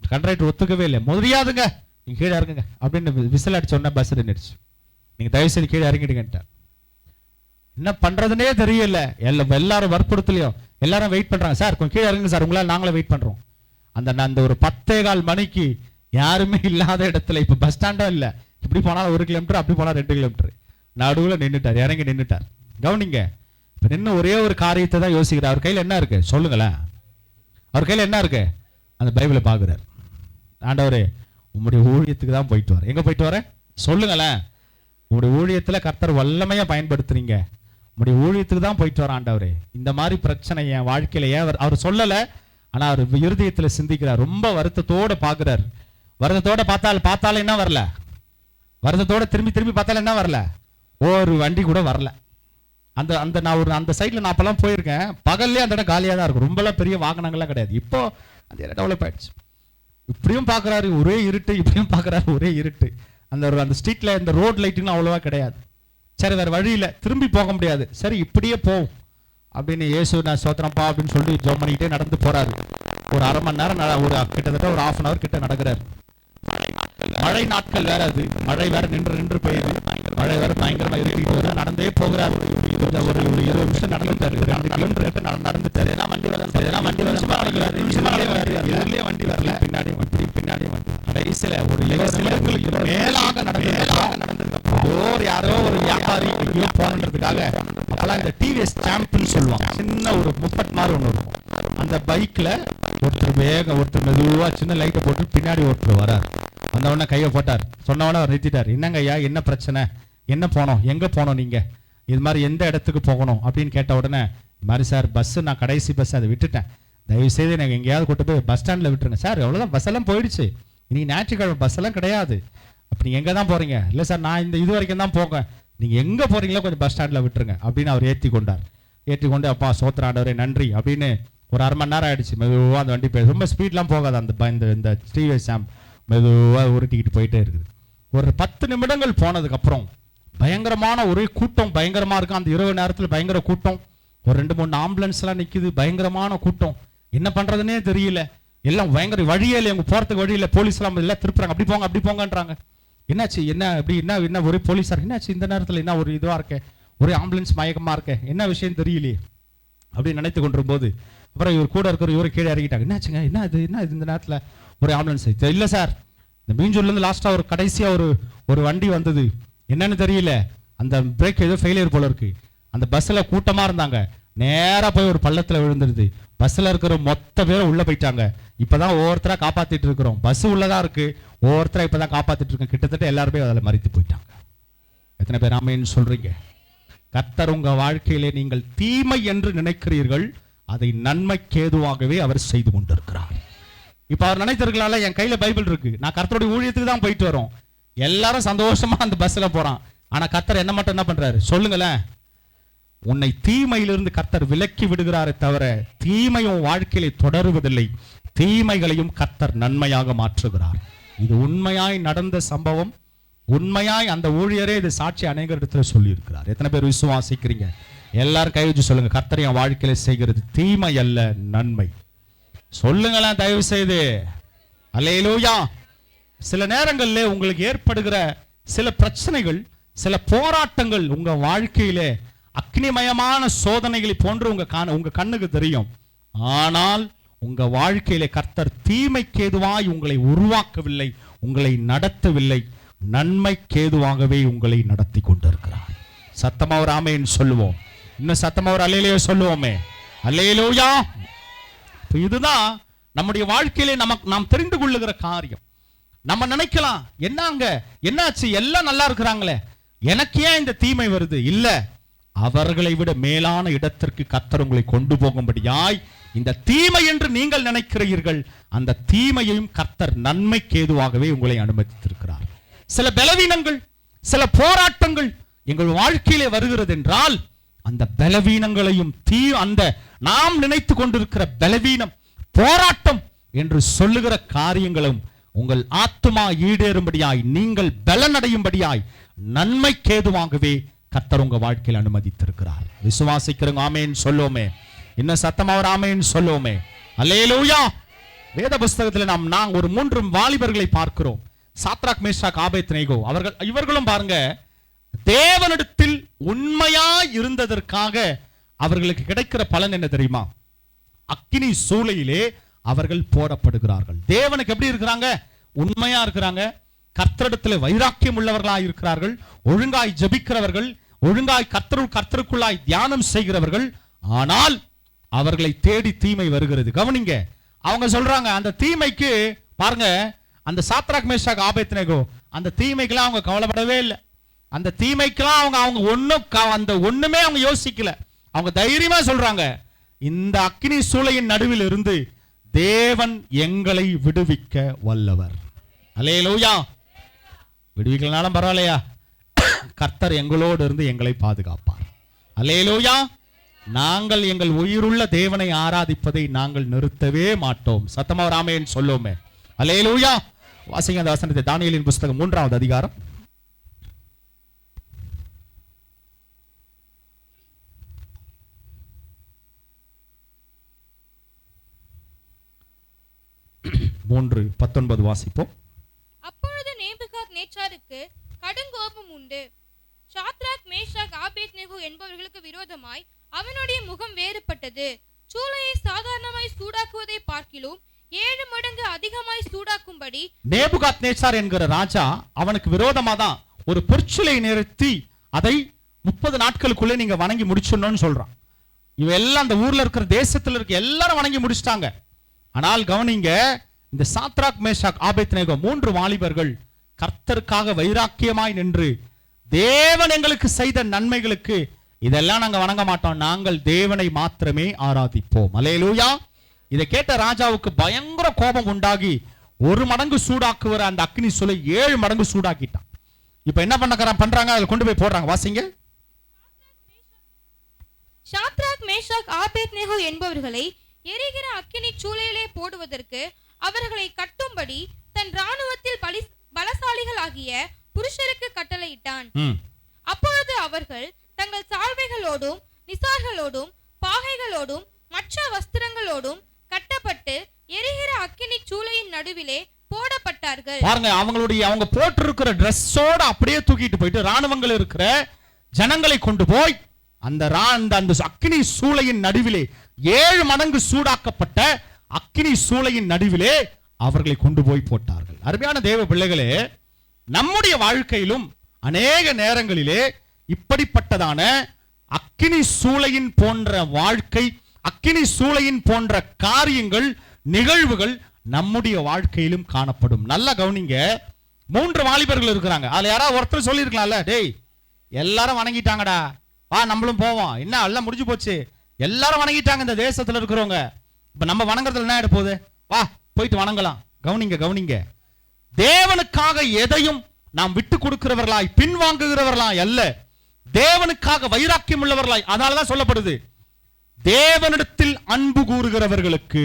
கண்ட்ராக்டர் ஒத்துக்கவே இல்லை. முடியாதுங்க நீங்க கீழே இறங்குங்க அப்படின்னு விசில் அடிச்ச உடனே பஸ் நின்றுச்சு. நீங்க தயவு செய்து கீழே இறங்கிடுங்கன்ட்டார். என்ன பண்றதுனே தெரியல. எல்லாரும் வற்புறுத்தலையும் எல்லாரும் வெயிட் பண்றாங்க. சார் கொஞ்சம் கீழே இறங்குங்க சார், உங்களால் நாங்களே வெயிட் பண்றோம். அந்த ஒரு 10:15 மணிக்கு யாருமே இல்லாத இடத்துல, இப்ப பஸ் ஸ்டாண்டும் இல்லை, இப்படி போனாலும் 1 கிலோமீட்டர், அப்படி போனா 2 கிலோமீட்டர், நடுவில் நின்றுட்டார், இறங்கி நின்றுட்டார். கவனிங்க, இப்ப நின்று ஒரே ஒரு காரியத்தை தான் யோசிக்கிறார். அவர் கையில் என்ன இருக்கு சொல்லுங்களேன், அவர் கையில் என்ன இருக்கு, அந்த பைபிளை பார்க்குறார். ஆண்டவரே உங்களுடைய ஊழியத்துக்கு தான் போயிட்டு வர, எங்க போயிட்டு வர சொல்லுங்களேன், உங்களுடைய ஊழியத்துல கர்த்தர் வல்லமையா பயன்படுத்துறீங்க, உங்களுடைய ஊழியத்துக்கு தான் போயிட்டு வர ஆண்டவரே. இந்த மாதிரி பிரச்சனை என் வாழ்க்கையில ஏன் அவர் சொல்லலை, ஆனா அவர் இருதயத்துல சிந்திக்கிறார், ரொம்ப வருத்தத்தோட பாக்குறார். வருத்தத்தோட பார்த்தாலும் என்ன வரல, வருத்தத்தோட திரும்பி பார்த்தாலும் என்ன வரல, ஒரு வண்டி கூட வரல. அந்த நான் அந்த சைட்ல நான் அப்பெல்லாம் போயிருக்கேன், பகல்லே அந்த இடம் காலியா தான் இருக்கும், ரொம்பலாம் பெரிய வாகனங்கள்லாம் கிடையாது. இப்போ அந்த இடம் டெவலப் ஆயிடுச்சு. இப்படியும் பாக்குறாரு ஒரே இருட்டு, இப்படியும் பாக்குறாரு ஒரே இருட்டு. அந்த ஸ்ட்ரீட்ல இந்த ரோட் லைட்டுலாம் அவ்வளவா கிடையாது. சரி வேற வழி இல்லை, திரும்பி போக முடியாது, சரி இப்படியே போகும் அப்படின்னு இயேசு நான் சோத்திரம்பா அப்படின்னு சொல்லி ஜெபம் பண்ணிக்கிட்டே நடந்து போறாரு. ஒரு 1/2 மணி நேரம், கிட்டத்தட்ட ஒரு 1/2 hour கிட்ட நடக்கிறாரு. மழை நாட்கள் வேற, அது மழை வேற நின்று பெய்யுது, மழை வேற பயங்கரமா இருக்கிட்டு வர, நடந்தே போகிறாரு. ஒரு 20 நிமிஷம் நடந்துட்டாரு, 2 கிலோமீட்டர் நடந்துட்டாரு. வண்டி வரல, பின்னாடி கடைசியில ஒரு மேலாக நடந்து யாரோ ஒரு வியாபாரி போனதுக்காக அப்பெல்லாம் இந்த டிவிஎஸ் சாம்பிள் சொல்லுவாங்க, சின்ன ஒரு முப்பட் மாதிரி ஒன்று இருக்கும். அந்த பைக்ல ஒருத்தர் மெதுவா சின்ன லைட்டை போட்டு பின்னாடி ஒருத்தர் வரார். வந்த உடனே கையை போட்டார், சொன்ன உடனே அவர் நிறுத்திட்டார். என்னங்க ஐயா என்ன பிரச்சனை, என்ன போனோம், எங்க போனோம், நீங்க இது மாதிரி எந்த இடத்துக்கு போகணும் அப்படின்னு கேட்ட உடனே, இது மாதிரி சார் பஸ் நான் கடைசி பஸ் அதை விட்டுட்டேன், தயவு செய்து எனக்கு எங்கேயாவது கூட்டு போய் பஸ் ஸ்டாண்ட்ல விட்டுருங்க. சார் எவ்வளவுதான் பஸ் எல்லாம் போயிடுச்சு, இன்னைக்கு ஞாயிற்றுக்கிழமை பஸ் எல்லாம் கிடையாது, அப்படி எங்க தான் போறீங்க? இல்லை சார் நான் இது வரைக்கும் தான் போங்க, நீங்க எங்க போறீங்களோ கொஞ்சம் பஸ் ஸ்டாண்ட்ல விட்டுருங்க அப்படின்னு அவர் ஏற்றி கொண்டு அப்பா சோத்திர ஆண்டவரே நன்றி அப்படின்னு ஒரு 1/2 மணி நேரம் ஆயிடுச்சு. மெதுவாக அந்த வண்டி போய் ரொம்ப ஸ்பீட்லாம் போகாது, இந்த டிவிஎஸ் சாம் மெதுவாக உருட்டிக்கிட்டு போயிட்டே இருக்குது. ஒரு 10 நிமிடங்கள் போனதுக்கப்புறம் பயங்கரமான ஒரே கூட்டம், பயங்கரமா இருக்கும். அந்த இரவு நேரத்தில் பயங்கர கூட்டம், ஒரு 2-3 ஆம்புலன்ஸ் எல்லாம் நிக்குது, பயங்கரமான கூட்டம். என்ன பண்றதுன்னே தெரியல, எல்லாம் பயங்கர வழியே இல்லை, அவங்க போறதுக்கு வழி இல்லை. போலீஸ் எல்லாம் எல்லாம் திருப்புறாங்க, அப்படி போங்க அப்படி போங்கன்றாங்க. என்னாச்சு, என்ன அப்படி என்ன ஒரே போலீஸார், என்னாச்சு இந்த நேரத்தில், என்ன ஒரு இதுவா இருக்க, ஒரே ஆம்புலன்ஸ் மயக்கமா இருக்க, என்ன விஷயம் தெரியலையே அப்படின்னு நினைத்து கொண்டிருக்கும் போது அப்புறம் இவர் கூட இருக்கிற இவரை கீழே இறங்கிட்டாங்க. என்னாச்சுங்க, என்ன இது இந்த நேரத்தில் ஒரு ஆம்புலன்ஸ்? இல்லை சார், இந்த மீஞ்சூர்லேருந்து லாஸ்ட்டாக ஒரு கடைசியாக ஒரு வண்டி வந்தது, என்னன்னு தெரியல, அந்த பிரேக் ஏதோ ஃபெயிலியர் போல இருக்கு. அந்த பஸ்ஸில் கூட்டமாக இருந்தாங்க, நேராக போய் ஒரு பள்ளத்தில் விழுந்துருது. பஸ்ஸில் இருக்கிற மொத்த பேரும் உள்ளே போயிட்டாங்க. இப்போதான் ஒவ்வொருத்தராக காப்பாற்றிட்டு இருக்கிறோம். பஸ் உள்ளதா இருக்கு, ஒவ்வொருத்தராக இப்போதான் காப்பாற்றிட்டு இருக்கோம். கிட்டத்தட்ட எல்லாருமே அதில் மறித்து போயிட்டாங்க. எத்தனை பேர் ஆமென் சொல்றீங்க? கர்த்தர் உங்க வாழ்க்கையிலே நீங்கள் தீமை என்று நினைக்கிறீர்கள், அதை நன்மைக்கு ஏதுவாகவே அவர் செய்து கொண்டிருக்கிறார். இப்ப அவர் நினைத்திருக்கலாம்ல, என் கையில பைபிள் இருக்கு, நான் கர்த்தருடைய ஊழியத்துக்கு தான் போயிட்டு வரோம், எல்லாரும் சந்தோஷமா அந்த பஸ்ல போறான். ஆனா கர்த்தர் என்ன மட்டும் என்ன பண்றாரு சொல்லுங்களேன்? உன்னை தீமையிலிருந்து கர்த்தர் விலக்கி விடுகிறாரே தவிர தீமையும் வாழ்க்கையிலே தொடருவதில்லை, தீமைகளையும் கர்த்தர் நன்மையாக மாற்றுகிறார். இது உண்மையாய் நடந்த சம்பவம். உண்மையாய் அந்த ஊழியரே இது சாட்சி அநேக இடத்துல சொல்லி இருக்கிறார். எத்தனை பேர் விசுவாசிக்கிறீங்க? எல்லாரும் கை வச்சு சொல்லுங்க, கர்த்தர் என் வாழ்க்கையில செய்கிறது தீமை அல்ல, நன்மை. சொல்லுங்களேன் தயவு செய்து. அல்லேலூயா. சில நேரங்களில் உங்களுக்கு ஏற்படுகிற சில பிரச்சனைகள், சில போராட்டங்கள் உங்க வாழ்க்கையிலே அக்னிமயமான சோதனைகளை போன்று உங்க கண்ணுக்கு தெரியும். ஆனால் உங்க வாழ்க்கையிலே கர்த்தர் தீமைக்கேதுவாய் உங்களை உருவாக்கவில்லை, உங்களை நடத்தவில்லை, நன்மைக்கேதுவாகவே உங்களை நடத்தி கொண்டிருக்கிறார். சத்தமா ஒரு ஆமென் சொல்லுவோம். இன்னும் சத்தமா ஒரு அல்லேலூயா சொல்லுவோமே. அல்லேலூயா. இதுதான் நம்முடைய வாழ்க்கையிலே நாம் தெரிந்து கொள்ளுகிற காரியம். நம்ம நினைக்கலாம், என்னாச்சு, எல்லாம் நல்லா இருக்கிறாங்களே, எனக்கு ஏன் இந்த தீமை வருது? இல்ல, அவர்களை விட மேலான இடத்திற்கு கர்த்தர் உங்களை கொண்டு போகும்படியாய் இந்த தீமை என்று நீங்கள் நினைக்கிறீர்கள், அந்த தீமையையும் கர்த்தர் நன்மைக்கு ஏதுவாகவே உங்களை அனுமதித்திருக்கிறார். சில பலவீனங்கள், சில போராட்டங்கள் எங்கள் வாழ்க்கையிலே வருகிறது என்றால், அந்த பலவீனங்களையும் அந்த நாம் நினைத்து கொண்டிருக்கிற பலவீனம், போராட்டம் என்று சொல்லுகிற காரியங்களும் உங்கள் ஆத்துமா ஈடேறும்படியாய், நீங்கள் பலனடையும்படியாய் நன்மைக்கேதுவாகவே கர்த்தர் உங்க வாழ்க்கையில் அனுமதித்திருக்கிறார். விசுவாசிக்கிறவங்க ஆமென் சொல்லுவோமே. இன்னும் சத்தமா ஒரு ஆமென் சொல்லுவோமே. அல்லேலூயா. வேத புஸ்தகத்தில் நாம் ஒரு 3 வாலிபர்களை பார்க்கிறோம். Shadrach, Meshach, Abednego. இவர்களும் பாருங்க, தேவனிடத்தில் உண்மையாய் இருந்ததற்காக அவர்களுக்கு கிடைக்கிற பலன் என்ன தெரியுமா? அக்கினி சூளையிலே அவர்கள் போடப்படுகிறார்கள். தேவனுக்கு எப்படி இருக்கிறாங்க? உண்மையா இருக்கிறாங்க. கர்த்தரிடத்தில் வைராக்கியம் உள்ளவர்களாய் இருக்கிறார்கள். ஒழுங்காய் ஜெபிக்கிறவர்கள், ஒழுங்காய் கர்த்தருக்குள்ளாய் தியானம் செய்கிறவர்கள். ஆனால் அவர்களை தேடி தீமை வருகிறது. கவனிங்க, அவங்க சொல்றாங்க, அந்த தீமைக்கு பாருங்க, அந்த சாத்ராக், மேஷாக், ஆபேத்நேகோ அந்த தீமைக்கெல்லாம் அவங்க கவலைப்படவே இல்லை. அந்த தீமைக்கெல்லாம் அவங்க ஒண்ணுமே அவங்க யோசிக்கல. அவங்க தைரியமா சொல்றாங்க, இந்த அக்கினி சூளையின் நடுவில் இருந்து தேவன் எங்களை விடுவிக்க வல்லவர். அல்லேலூயா. விடுவிக்கலனாலும் பரவாயில்லையா, கர்த்தர் எங்களோடு இருந்து எங்களை பாதுகாப்பார். அல்லேலூயா. நாங்கள் எங்கள் உயிருள்ள தேவனை ஆராதிப்பதை நாங்கள் நிறுத்தவே மாட்டோம். சத்தமா ஒரு ஆமென் சொல்லுவோமே. அல்லேலூயா. வாசிங்க அந்த வசனத்தை, தானியேலின் புஸ்தகம் 3வது அதிகாரம் 3:19 வாசிப்போம்.
அப்பொழுது நேபுகாத்நேச்சாருக்கு கடுங்கோபம் உண்டு. சாத்ராக், மேஷாக், ஆபேத்நேகோ என்பவர்களுக்கு விரோதமாய் அவனுடைய முகம் வேறுபட்டது. சூளையை சாதாரணமாய் சூடாக்குவதை பார்க்கிலும் 7 மடங்கு அதிகமாய் சூடாக்கும்படி
நேபுகாத்நேச்சார் என்கிற ராஜா அவனுக்கு விரோதமா தான் ஒரு பொற்சிலை நிறுத்தி அதை 30 நாட்களுக்குள்ளே நீங்க வணங்கி முடிச்சிடணும்னு சொல்றான். இவெல்லாம் அந்த ஊர்ல இருக்கிற, தேசத்துல இருக்க எல்லாரும் வணங்கி முடிச்சிட்டாங்க. ஆனால் கவனிங்க, இந்த சாத்ராக், மேஷாக், ஆபேத்நேகோ 3 வாலிபர்கள் கர்த்தருக்காக வைராக்கியமாய் நின்று, தேவன் எங்களுக்கு செய்த நன்மைகளுக்கு இதெல்லாம் நாங்க வணங்க மாட்டோம், நாங்கள் தேவனை மாத்திரமே ஆராதிப்போம். அல்லேலூயா. இதை கேட்ட ராஜாவுக்கு பயங்கர கோபம் உண்டாகி 1 மடங்கு சூடாக்குவர அந்த அக்னி சூளை 7 மடங்கு சூடாக்கிட்டான். இப்ப என்ன பண்றாங்க? அதை கொண்டு போய் போடுறாங்க. வாசிங்க.
சாத்ராக், மேஷாக், ஆபேத்நேகோ என்பவர்களை எரிகிற அக்கினி சூளையிலே போடுவதற்கு அவர்களை கட்டும்படி தன் ராணுவத்தில் பலசாலிகள் ஆகிய புருஷருக்கு கட்டளையிட்டான். அப்பொழுது அவர்கள் தங்கள் சால்வைகளோடும் நிசார்களோடும் பாகைகளோடும் மற்ற வஸ்திரங்களோடும் கட்டப்பட்டு எரிகிற அக்கினி சூளையின் நடுவிலே போடப்பட்டார்கள்.
பாருங்க, அவங்க போட்டிருக்கிற ட்ரெஸ்ஸோட அப்படியே தூக்கிட்டு போயிட்டு ராணுவங்கள் இருக்கிற ஜனங்களை கொண்டு போய் அந்த அக்கினி சூளையின் நடுவிலே 7 மடங்கு சூடாக்கப்பட்ட அக்கினி சூளையின் நடுவிலே அவர்களை கொண்டு போய் போட்டார்கள். அருமையான தேவ பிள்ளைகளே, நம்முடைய வாழ்க்கையிலும் அநேக நேரங்களிலே இப்படிப்பட்டதான அக்கினி சூளையின் போன்ற வாழ்க்கை, அக்கினி சூளையின் போன்ற காரியங்கள், நிகழ்வுகள் நம்முடைய வாழ்க்கையிலும் காணப்படும். நல்லா கவனிங்க. 3 வாலிபர்கள் இருக்கிறாங்க. அதுல யாராவது ஒருத்தர் சொல்லியிருக்கலாம்ல, டேய் எல்லாரும் வணங்கிட்டாங்கடா, வா நம்மளும் போவோம், என்ன எல்லாம் முடிஞ்சு போச்சு, எல்லாரும் வணங்கிட்டாங்க இந்த தேசத்துல இருக்கிறவங்க, இப்ப நம்ம வணங்குறதுல என்ன ஆயிட போகுது, வா போயிட்டு வணங்கலாம். கவனிங்க, தேவனுக்காக எதையும் நாம் விட்டு கொடுக்கிறவர்களாய் பின்வாங்குகிறவர்களாய் அல்ல, தேவனுக்காக வைராக்கியம் உள்ளவர்களாய். அதனாலதான் சொல்லப்படுது, தேவனிடத்தில் அன்பு கூறுகிறவர்களுக்கு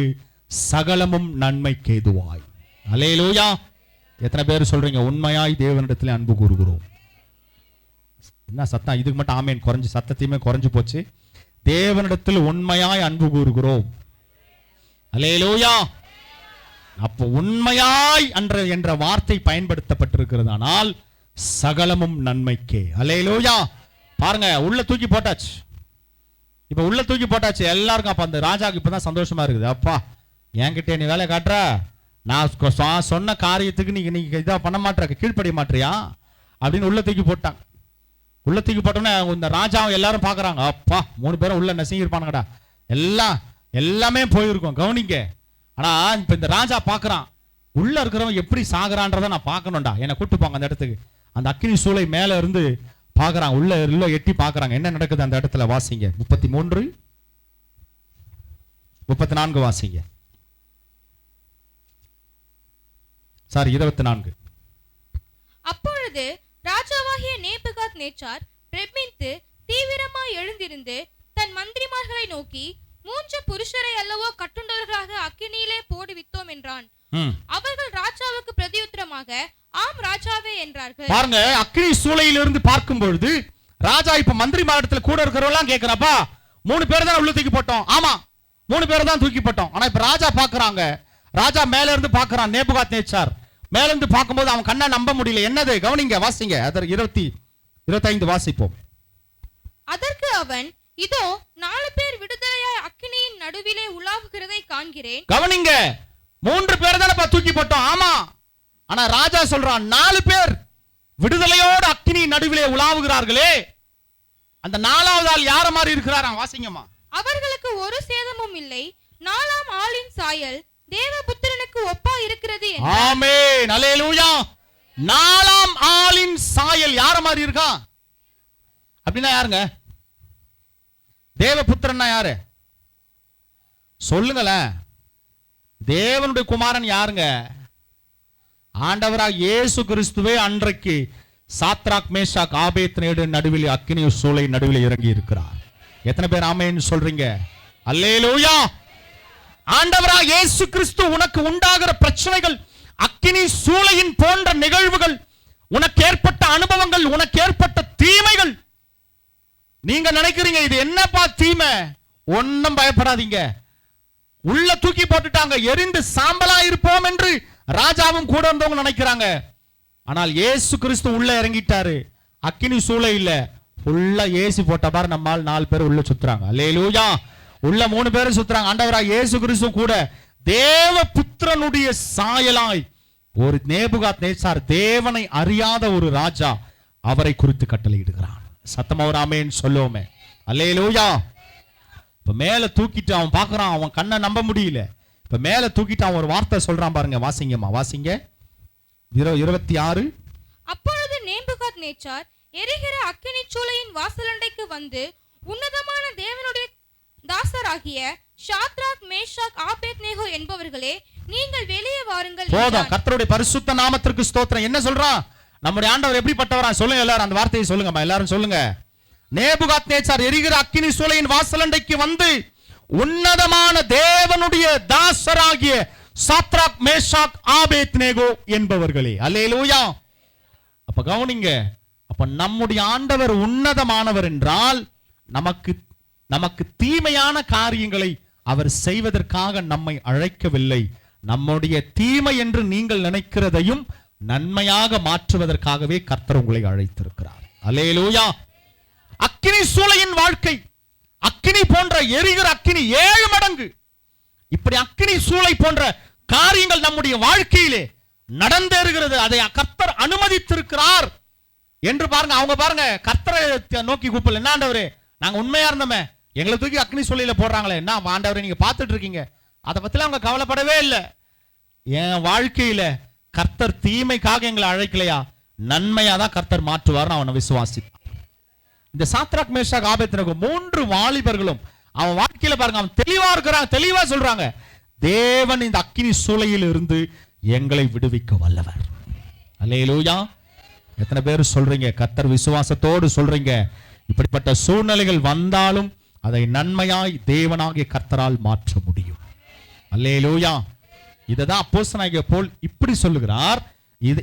சகலமும் நன்மைக்கு ஏதுவாய். அல்லேலூயா. எத்தனை பேர் சொல்றீங்க உண்மையாய் தேவனிடத்தில் அன்பு கூறுகிறோம்? என்ன சத்தம் இதுக்கு மட்டும் ஆமேன் குறைஞ்சு, சத்தத்தையுமே குறைஞ்சு போச்சு. தேவனிடத்தில் உண்மையாய் அன்பு கூறுகிறோம். அல்லேலூயா. அப்போ உண்மையாய் என்ற வார்த்தை பயன்படுத்தப்பட்டிருக்கிறதானால் சகலமும் நன்மைக்கே. அல்லேலூயா. பாருங்க, உள்ள தூக்கி போட்டாச்சு. இப்ப உள்ள தூக்கி போட்டாச்சு எல்லாருக்கும். அப்ப அந்த ராஜாக்கு இப்பதான் சந்தோஷமா இருக்குது. அப்பா என்கிட்ட நீ வேலை காட்டுற, நான் சொன்ன காரியத்துக்கு நீ இதா பண்ண மாட்டேற, கீழ்ப்படிய மாட்டியா அப்படின்னு உள்ள தூக்கி போட்டாங்க. உள்ள தூக்கி போட்டோன்னே இந்த ராஜாவும் எல்லாரும் பாக்குறாங்க, அப்பா 3 பேரும் உள்ள நெசங்கிருப்பானுங்கடா, எல்லாமே போயிருக்கும். கவனிங்க. ஆனா இப்ப இந்த ராஜா பாக்குறான், உள்ள இருக்கிறவன் எப்படி சாகுறான்றத நான் பார்க்கணும்டா, என்னை கூட்டு போங்க அந்த இடத்துக்கு. அந்த அக்கினி சூளை மேல இருந்து பாக்குறாங்க, உள்ள எட்டி பாக்குறாங்க என்ன நடக்குது அந்த இடத்துல. வாசிங்க 33 34 வாசிங்க. சாரி 24.
அப்பொழுது ராஜாவாகிய நேபுகாத்நேச்சார் பிரமித்து தீவிரமாய் எழுந்திருந்து தன் மந்திரிமார்களை நோக்கி, 3 புருஷரை அல்லவோ கட்டுண்டவர்களாக அக்கினியிலே போடுவித்தோம் என்றான். அவர்கள் ராஜாவுக்கு பிரதியுத்தரமாக, ஆம் ராஜாவே என்றார்கள்.
பாருங்க, அக்கினி சூளையிலிருந்து பார்க்கும் பொழுது ராஜா இப்ப மந்திரிமாரிடத்துல கூட இருக்கிறவெல்லாம் கேட்கிறப்பா, 3 பேர் தான் உள்ள தூக்கி போட்டோம். ஆமா 3 பேர் தான் தூக்கி போட்டோம். ஆனா இப்ப ராஜா பாக்குறாங்க, ராஜா மேல இருந்து பாக்குறான். நேபுகாத்நேச்சார் மேல இருந்து பார்க்கும்போது அவன் கண்ணை நம்ப முடியல. என்னது? கவனிங்க, வாசிங்க. 25 வாசிப்போம்.
அதற்கு அவன், இதோ 4 பேர் விடுதலையாய் அக்கினியின் நடுவிலே உலாவுகிறதை காண்கிறேன்.
கவனிங்க, 3 பேர் தானே தூக்கி போட்டோம். ஆமா, ஆனா ராஜா சொல்றான் 4 பேர் விடுதலையோடு அக்கினி நடுவிலே உலாவுகிறார்களே, அந்த 4வது ஆள் யார மாதிரி இருக்கிறாராம்? வாசிங்கம்மா.
அவர்களுக்கு ஒரு சேதமும் இல்லை, 4ஆம் ஆளின் சாயல் தேவபுத்திரனுக்கு ஒப்பா இருக்கிறது.
ஆமென். அல்லேலூயா. 4ஆம் ஆளின் சாயல் யார மாதிரி இருக்கா? அப்படின்னா யாருங்க? தேவபுத்திரன்னா யாரு சொல்லுங்களேன். தேவனுடைய குமாரன் யாருங்க? ஆண்டவராக இயேசு கிறிஸ்துவே அன்றைக்கு சாத்ராக் மேஷாக் ஆபேத்நேகோ நடுவில் அக்கினி சூளை நடுவில் இறங்கி இருக்கிறார். எத்தனை பேர் ஆமென் சொல்றீங்க? அல்லேலூயா. ஆண்டவராக இயேசு கிறிஸ்து உனக்கு உண்டாகிற பிரச்சனைகள், அக்கினி சூளையின் போன்ற நிகழ்வுகள், உனக்கு ஏற்பட்ட அனுபவங்கள், உனக்கு ஏற்பட்ட தீமைகள், நீங்க நினைக்கிறீங்க இது என்னப்பா தீமை? ஒன்னும் பயப்படாதீங்க. உள்ள தூக்கி போட்டுட்டாங்க, எரிந்து சாம்பலா இருப்போம் என்று ராஜாவும் கூட இருந்தவங்க நினைக்கிறாங்க. ஆனால் இயேசு கிறிஸ்து உள்ள இறங்கிட்டாரு. அக்கினி சூளை இல்ல, ஃபுல்லா ஏசி போட்ட பாரு. நம்மால் 4 பேர் உள்ள சுத்துறாங்க. அல்லேலூயா. உள்ள 3 பேரும் சுத்துறாங்க. ஆண்டவராக இயேசு கிறிஸ்து கூட தேவ புத்திரனுடைய சாயலாய் ஒரு நேபுகாத்நேச்சார், தேவனை அறியாத ஒரு ராஜா, அவரை குறித்து கட்டளையிடுகிறான். சத்தமா ஒரு ஆமென் சொல்லுவோமே. அல்லேலூயா. இப்ப மேல தூக்கிட்டு அவன் பாக்குறான், அவன் கண்ணை நம்ப முடியல. இப்ப மேல தூக்கிட்டு அவன் ஒரு வார்த்தை சொல்றான் பாருங்க. வாசிங்கம்மா, வாசிங்க 26.
அப்பொழுது நேபுகாத்நேச்சார் எரிகிற அக்கினி சூளையின் வாசலண்டைக்கு வந்து, உன்னதமான தேவனுடைய தாசராகிய ஷாத்ராக் மேஷாக் ஆபேத்நேகோ என்பவர்களே, நீங்கள் வெளியே வாருங்கள்.
போதும். கர்த்தருடைய பரிசுத்த நாமத்திற்கு ஸ்தோத்திரம். என்ன சொல்றான்? நம்முடைய ஆண்டவர் எப்படிப்பட்டவரா? சொல்லுங்க எல்லாரும், அந்த வார்த்தையை சொல்லுங்க எல்லாரும் சொல்லுங்க. நேபுகாத்நேச்சார் எரிகிற அக்கினி சூளையின் வாசலண்டைக்கு வந்து, உன்னதமான தேவனுடைய தாசராகிய சாத்ராக் மேஷாக் ஆபேத்நேகோ என்பவர்களே. அல்லேலூயா. அப்ப கவனிங்க, அப்ப அப்ப நம்முடைய ஆண்டவர் உன்னதமானவர் என்றால் நமக்கு நமக்கு தீமையான காரியங்களை அவர் செய்வதற்காக நம்மை அழைக்கவில்லை. நம்முடைய தீமை என்று நீங்கள் நினைக்கிறதையும் நன்மையாக மாற்றுவதற்காகவே கர்த்தர் உங்களை அழைத்திருக்கிறார். அல்லேலூயா. அக்கினி சூளையின் வாழ்க்கை, அக்கினி போன்ற எரிகிற அக்கினி 7 மடங்கு, இப்படி அக்கினி சூளை போன்ற காரியங்கள் நம்முடைய வாழ்க்கையிலே நடந்தேறுகிறது. அதை கர்த்தர் அனுமதித்திருக்கிறார் என்று பாருங்க. அவங்க பாருங்க, கர்த்தரை நோக்கி கூப்பிடல, என்ன ஆண்டவரே நாங்க உண்மையா இருந்தோமே, எங்களை தூக்கி அக்னி சூளையில போடுறாங்களே, என்ன ஆண்டவரே நீங்க பார்த்துட்டு இருக்கீங்க, அதை பத்திலாம் அவங்க கவலைப்படவே இல்லை. என் வாழ்க்கையில கர்த்தர் தீமைக்காக எங்களை அழைக்கலையா, நன்மையா தான் கர்த்தர் மாற்றுவார். அவனை விசுவாசி. இந்த சாத்ராக் மேஷாக் ஆபேத்நேகோ 3 வாலிபர்களும் அவன் வாழ்க்கையில பாருங்க, அவன் தெளிவா இருக்கிறாங்க, தெளிவா சொல்றாங்க, தேவன் இந்த அக்கினி சூளையில் இருந்து எங்களை விடுவிக்க வல்லவர். அல்லேலூயா. எத்தனை பேர் சொல்றீங்க, கர்த்தர் விசுவாசத்தோடு சொல்றீங்க, இப்படிப்பட்ட சூழ்நிலைகள் வந்தாலும் அதை நன்மையாய் தேவனாகிய கர்த்தரால் மாற்ற முடியும். அல்லேலூயா. இததான் அப்போஸ்தலனாகிய பவுல் இப்படி சொல்லுகிறார்.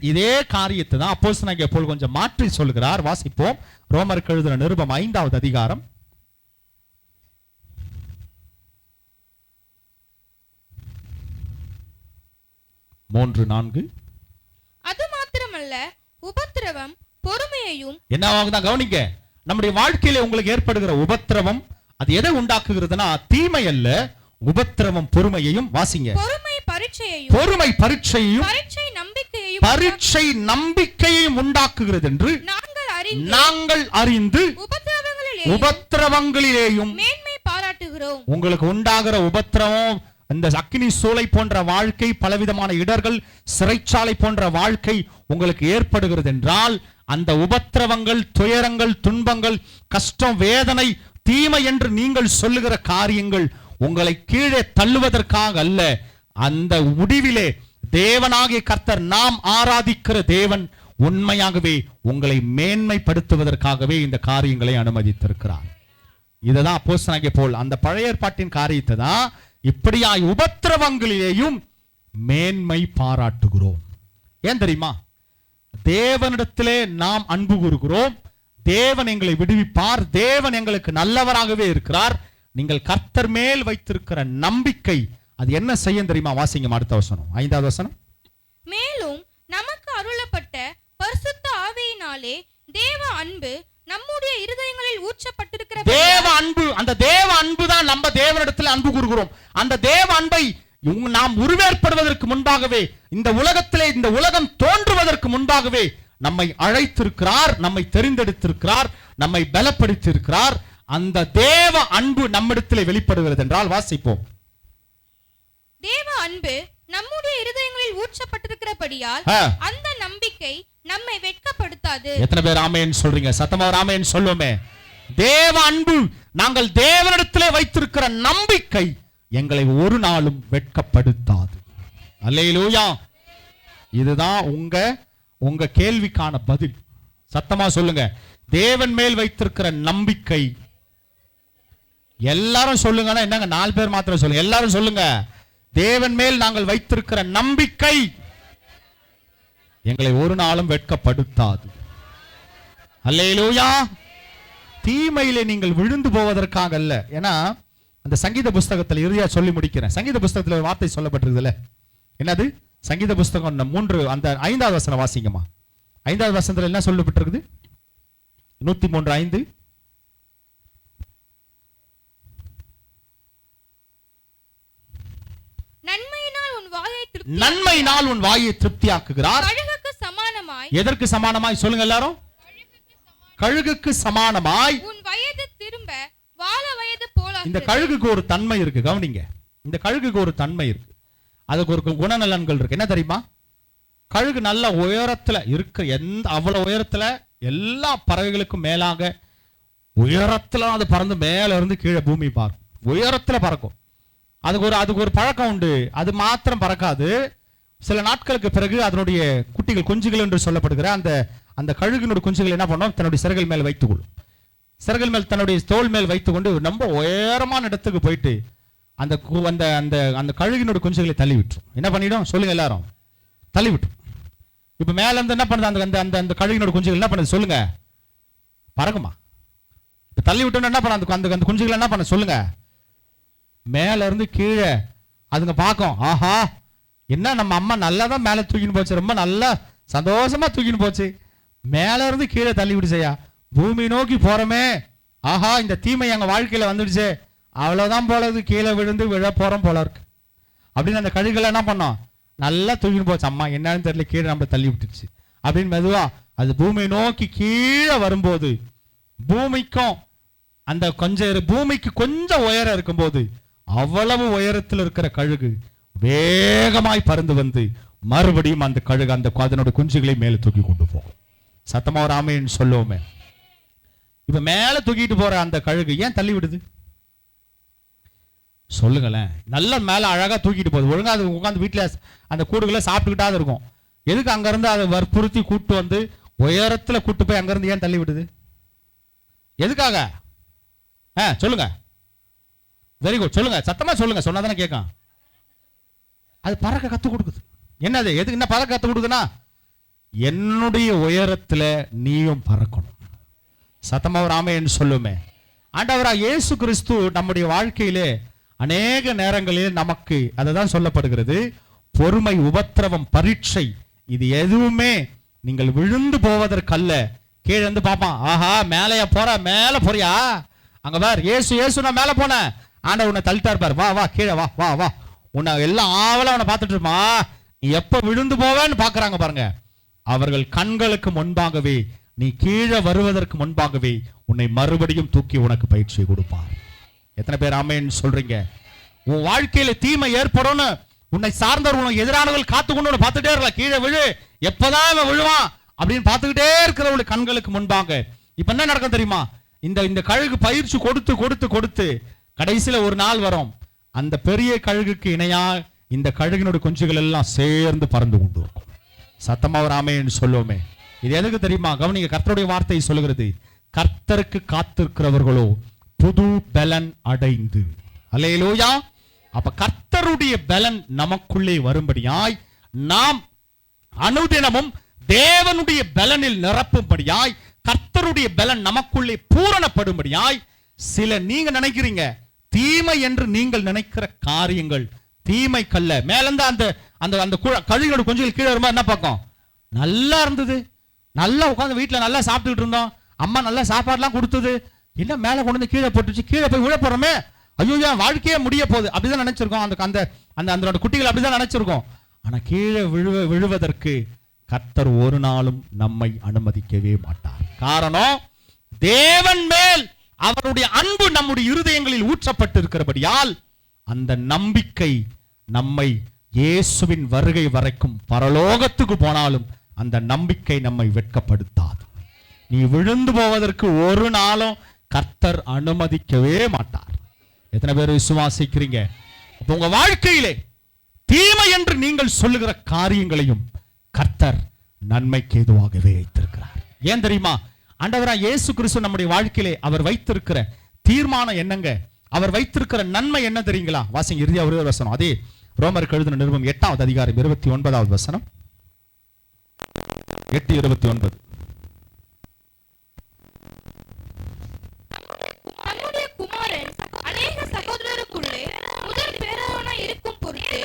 இதே காரியத்தை தான் அப்போஸ்தலனாகிய பவுல் கொஞ்சம் மாற்றி சொல்லுகிறார். வாசிப்போம். ரோமருக்கு எழுதின நிருபம் 5வது அதிகாரம் 3-4.
அது மாத்திரமல்ல, உபத்திரவம் பொறுமையையும்.
என்ன கவனிங்க, நம்முடைய வாழ்க்கையில உங்களுக்கு ஏற்படுகிற உபத்திரவம் அது எதை உண்டாக்குகிறதுனா தீமை அல்ல, உபத்திரவம் பொறுமையையும். வாசிங்க.
பொறுமை பரீட்சையையும்,
பொறுமை பரீட்சையையும்,
பரீட்சை நம்பிக்கையையும்,
பரீட்சை நம்பிக்கையையும் உண்டாக்குகிறது என்று நாங்கள் அறிந்து உபத்திரவங்களிலேயும்
மேன்மை பாராட்டுகிறோம்.
உங்களுக்கு உண்டாகிற உபத்திரவம், இந்த அக்கினி சூளை போன்ற வாழ்க்கை, பலவிதமான இடர்கள், சிறைச்சாலை போன்ற வாழ்க்கை உங்களுக்கு ஏற்படுகிறது என்றால், அந்த உபத்திரவங்கள், துயரங்கள், துன்பங்கள், கஷ்டம், வேதனை, தீமை என்று நீங்கள் சொல்லுகிற காரியங்கள் உங்களை கீழே தள்ளுவதற்காக அல்ல. அந்த முடிவிலே தேவனாகிய கர்த்தர், நாம் ஆராதிக்கிற தேவன் உண்மையாகவே உங்களை மேன்மைப்படுத்துவதற்காகவே இந்த காரியங்களை அனுமதித்திருக்கிறார். இதுதான் அப்போஸ்தலனாகிய பவுல் அந்த பழைய ஏற்பாட்டின் காரியத்தை தான் இப்படியாய் உபத்திரவங்களிலேயும் மேன்மை பாராட்டுகிறோம். ஏன் தெரியுமா? தேவனிடத்திலே நாம் அன்பு கூறுகிறோம், தேவன் எங்களை விடுவிப்பார், தேவன் எங்களுக்கு நல்லவராகவே இருக்கிறார். நீங்கள் கர்த்தர் மேல் வைத்திருக்கிற நம்பிக்கை அது என்ன செய்யும் தெரியுமா? வாசிங்க அடுத்த வசனம், 5வது வசனம்.
மேலும் நமக்கு அருளப்பட்ட பரிசுத்த ஆவியினாலே தேவ அன்பு நம்முடைய இருதயங்களில் ஊற்றப்பட்டிருக்கிற
தேவ அன்பு, அந்த தேவ அன்பு தான் நம்ம தேவனிடத்தில் அன்பு கூறுகிறோம். அந்த தேவ அன்பை நாம் உருவேற்படுவதற்கு முன்பாகவே, இந்த உலகத்திலே, இந்த உலகம் தோன்றுவதற்கு முன்பாகவே நம்மை அழைத்திருக்கிறார், நம்மை தெரிந்தெடுத்திருக்கிறார், நம்மை பலப்படுத்தியிருக்கிறார். அந்த தேவ அன்பு நம்மிடத்திலே வெளிப்படுகிறது என்றால் வாசிப்போம்.
தேவ அன்பு நம்முடைய இருதயங்களில் ஊற்றப்பட்டிருக்கிறபடியால் அந்த நம்பிக்கை நம்மை வெட்கப்படுத்தாது.
எத்தனை பேர் ஆமென் சொல்றீங்க? சத்தமா ஆமென் சொல்லுமே. தேவ அன்பு, நாங்கள் தேவனிடத்திலே வைத்திருக்கிற நம்பிக்கை எங்களை ஒரு நாளும் வெட்கப்படுத்தாது. அல்லேலூயா. இதுதான் உங்க கேள்விக்கான பதில். சத்தமா சொல்லுங்க. தேவன் மேல் வைத்திருக்கிற நம்பிக்கை. எல்லாரும் சொல்லுங்கன்னா என்னங்க, 4 பேர் மாத்திரம் சொல்லுங்க. எல்லாரும் சொல்லுங்க. தேவன் மேல் நாங்கள் வைத்திருக்கிற நம்பிக்கை எங்களை ஒரு நாளும் வெட்கப்படுத்தாது. அல்லேலூயா. தீமையிலே நீங்கள் விழுந்து போவதற்காக அல்ல. ஏன்னா அந்த சங்கீத புஸ்தகத்தில் இறுதியா சொல்லி முடிக்கிறேன். சங்கீத புஸ்தகத்தில் ஒரு வார்த்தை சொல்லப்பட்டிருக்குதுல்ல, என்னது? சங்கீத புஸ்தகம் 3 அந்த 5வது வசனம் வாசிங்கம்மா. 5வது வசனத்தில் என்ன சொல்லப்பட்டிருக்குது? 103:5. நன்மையினால் உன் வாயை திருப்தியாக்குகிறார்.
கழுகுக்கு சமானமாய்.
எதற்கு சமானமாய் சொல்லுங்க எல்லாரும்? கழுகுக்கு சமானமாய்.
உன் வயது திரும்ப வால வயது போல.
இந்த கழுகுக்கு ஒரு தன்மை இருக்கு, கவனிங்க. இந்த கழுகுக்கு ஒரு தன்மை இருக்கு, அதுக்கு ஒரு குணநலன்கள் இருக்கு. என்ன தெரியுமா? கழுகு நல்ல உயரத்துல இருக்கு, அவ்வளவு உயரத்துல, எல்லா பறவைகளுக்கும் மேலாக உயரத்துல அது பறந்து மேல இருந்து கீழே பூமி பார்க்கும், உயரத்துல பறக்கும். அதுக்கு ஒரு பழக்கம் உண்டு. அது மாத்திரம் பறக்காது, சில நாட்களுக்கு பிறகு அதனுடைய குட்டிகள், குஞ்சுகள் என்று சொல்லப்படுகிற அந்த கழுகினுடைய குஞ்சுகள் என்ன பண்ணும்? தன்னுடைய சிறகுகள் மேல் வைத்துக்கொள்ளும். சிறகுகள் மேல் தன்னுடைய தோல் மேல் வைத்துக்கொண்டு ரொம்ப உயரமான இடத்துக்கு போயிட்டு அந்த கழுகினுடைய குஞ்சுகளை தள்ளி விட்டுரும். என்ன பண்ணிடும் சொல்லுங்க எல்லாரும்? தள்ளி விட்டுரும். இப்ப மேல இருந்து என்ன பண்ணுது? அந்த கழுகினுடைய குஞ்சுகள் என்ன பண்ணுது சொல்லுங்க? பறக்குமா? இப்ப தள்ளி விட்டோன்னு என்ன பண்ண, அந்த அந்த குஞ்சுகள் என்ன பண்ண சொல்லுங்க? மேல இருந்து கீழே அதுங்க பார்க்கும், ஆஹா என்ன நம்ம அம்மா நல்லா தான் மேலே தூக்கின்னு போச்சு, ரொம்ப நல்லா சந்தோஷமா தூக்கின்னு போச்சு, மேல இருந்து கீழே தள்ளி விடுச்சையா, பூமி நோக்கி போறோமே, ஆஹா இந்த தீமை எங்க வாழ்க்கையில வந்துடுச்சு, அவ்வளவுதான் போலது, கீழே விழுந்து விழ போறோம் போல இருக்கு அப்படின்னு அந்த கழுகுகள் என்ன பண்ணோம், நல்லா தூக்கின்னு போச்சு, அம்மா என்னன்னு தெரியல கீழே நம்ம தள்ளி விட்டுருச்சு அப்படின்னு மெதுவா அது பூமியை நோக்கி கீழே வரும்போது, பூமிக்கும் அந்த பூமிக்கு கொஞ்சம் உயரம் இருக்கும்போது அவ்வளவு உயரத்தில் இருக்கிற கழுகு வேகமாய் பறந்து வந்து மறுபடியும் அந்த கழுகு அந்த அதனோட குஞ்சுகளை மேலே தூக்கி கொண்டு போகும். சத்தமா ஒரு ஆமென் சொல்லுவோமே. இப்ப மேல தூக்கிட்டு போற அந்த கழுகு ஏன் தள்ளி விடுது சொல்லுங்களேன்? நல்ல மேல அழகா தூக்கிட்டு போகுது, ஒழுங்கா அது உட்காந்து வீட்டுல அந்த கூடுகளை சாப்பிட்டுக்கிட்டாது இருக்கும், எதுக்கு அங்க இருந்து அதை வற்புறுத்தி கூட்டு வந்து உயரத்துல கூட்டு போய் அங்க இருந்து ஏன் தள்ளி விடுது? எதுக்காக? சொல்லுங்க. வெரி குட், சொல்லுங்க, சத்தமா சொல்லுங்க, சொன்னாதானே கேட்கும். அது பறக்க கத்து கொடுக்குது. என்னது எதுக்கு என்ன பறக்க கத்து கொடுக்குதுன்னா, என்னுடைய உயரத்துல நீயும் பறக்கணும். சத்தமா ஒரு ஆமென் சொல்லுமே. ஆண்டவரா இயேசு கிறிஸ்து நம்முடைய வாழ்க்கையிலே அநேக நேரங்களில் நமக்கு அதுதான் சொல்லப்படுகிறது, பொறுமை, உபத்திரவம், பரீட்சை, இது எதுவுமே நீங்கள் விழுந்து போவதற்கல்ல. கீழே இருந்து பாப்பான், ஆஹா மேலையா போற, மேல போறியா, அங்க பார் இயேசு இயேசு நான் மேல போனேன், ஆண்டவர் உன்னை தள்ளிட்டா இருப்பார், வா வா கீழே வா வா வா, உன்னை எல்லாம் ஆவலா அவனை பார்த்துட்டு இருமா, நீ எப்ப விழுந்து போவேன்னு பாக்குறாங்க பாருங்க. அவர்கள் கண்களுக்கு முன்பாகவே நீ கீழே வருவதற்கு முன்பாகவே உன்னை மறுபடியும் தூக்கி உனக்கு பயிற்சியை கொடுப்பார். எத்தனை பேர் ஆமென் சொல்றீங்க? உன் வாழ்க்கையில தீமை ஏற்படும், உன்னை சார்ந்தவர் உனக்கு எதிரானவர்கள் காத்துக்கொண்டு பார்த்துட்டே இருக்க, கீழே விழு, எப்பதான் இவன் விழுவான் அப்படின்னு பார்த்துக்கிட்டே இருக்கிறவங்களுக்கு கண்களுக்கு முன்பாக இப்ப என்ன நடக்கும் தெரியுமா? இந்த கழுகு பயிற்சி கொடுத்து கொடுத்து கொடுத்து கடைசியில ஒரு நாள் வரும், அந்த பெரிய கழுகுக்கு இணையா இந்த கழுகினுடைய குஞ்சுகள் எல்லாம் சேர்ந்து பறந்து கொண்டு இருக்கும். சத்தமா ஒரு ஆமென் சொல்லுவோமே. இது எதுக்கு தெரியுமா? கவனிங்க, கர்த்தருடைய வார்த்தை சொல்லுகிறது, கர்த்தருக்கு காத்திருக்கிறவர்களோ புது பலன் அடைந்து. அல்லேலூயா. அப்ப கர்த்தருடைய பலன் நமக்குள்ளே வரும்படியாய், நாம் அனுதினமும் தேவனுடைய பலனில் நிரப்பும்படியாய், கர்த்தருடைய பலன் நமக்குள்ளே பூரணப்படும்படியாய், சில நீங்க நினைக்கிறீங்க தீமை என்று நீங்கள் நினைக்கிற காரியங்கள் தீமை கல்ல. மேலிருந்து அந்த அந்த அந்த கழுகோட கொஞ்சம் கீழே வரும்போது என்ன பார்க்கும், நல்லா இருந்தது, நல்லா உட்காந்து வீட்டுல நல்லா சாப்பிட்டுட்டு இருந்தோம், அம்மா நல்லா சாப்பாடுலாம் கொடுத்தது, என்ன மேல கொண்டு வந்து கீழே போட்டுச்சு, கீழே போய் விழ போறோமே, ஐயோ என் வாழ்க்கையே முடிய போகுது அப்படிதான் நினைச்சிருக்கோம். அந்த அந்த அந்த அந்த குட்டிகள் அப்படிதான் நினைச்சிருக்கோம். ஆனா கீழே விழுவதற்கு கர்த்தர் ஒரு நாளும் நம்மை அனுமதிக்கவே மாட்டார். காரணம், தேவன் மேல் அவருடைய அன்பு நம்முடைய இருதயங்களில் ஊற்றப்பட்டு இருக்கிறபடியால் அந்த நம்பிக்கை நம்மை இயேசுவின் வருகை வரைக்கும் பரலோகத்துக்கு போனாலும் அந்த நம்பிக்கை நம்மை வெட்கப்படுத்தாது. நீ விழுந்து போவதற்கு ஒரு நாளும் கர்த்தர் அனுமதிக்கவே மாட்டார். எத்தனை பேர் விசுவாசிக்கிறீங்க? உங்க வாழ்க்கையிலே தீமை என்று நீங்கள் சொல்லுகிற காரியங்களையும் கர்த்தர் நன்மைக்கு ஏதுவாகவே வைத்திருக்கிறார். ஏன் தெரியுமா? ஆண்டவராகிய இயேசு கிறிஸ்து நம்முடைய வாழ்க்கையிலே அவர் வைத்திருக்கிற தீர்மானம் என்னங்க? அவர் வைத்திருக்கிற நன்மை என்ன தெரியுங்களா? வாசிங்க இறுதியா ஒரே ஒரு வசனம், அதே ரோமருக்கு எழுதின நிருபம் 8வது அதிகாரம் 29வது வசனம். 8:29.
தம்முடைய குமாரன் அநேக சகோதரருக்குள்ளே முதல் பேரானாய் இருக்கும் பொருட்டு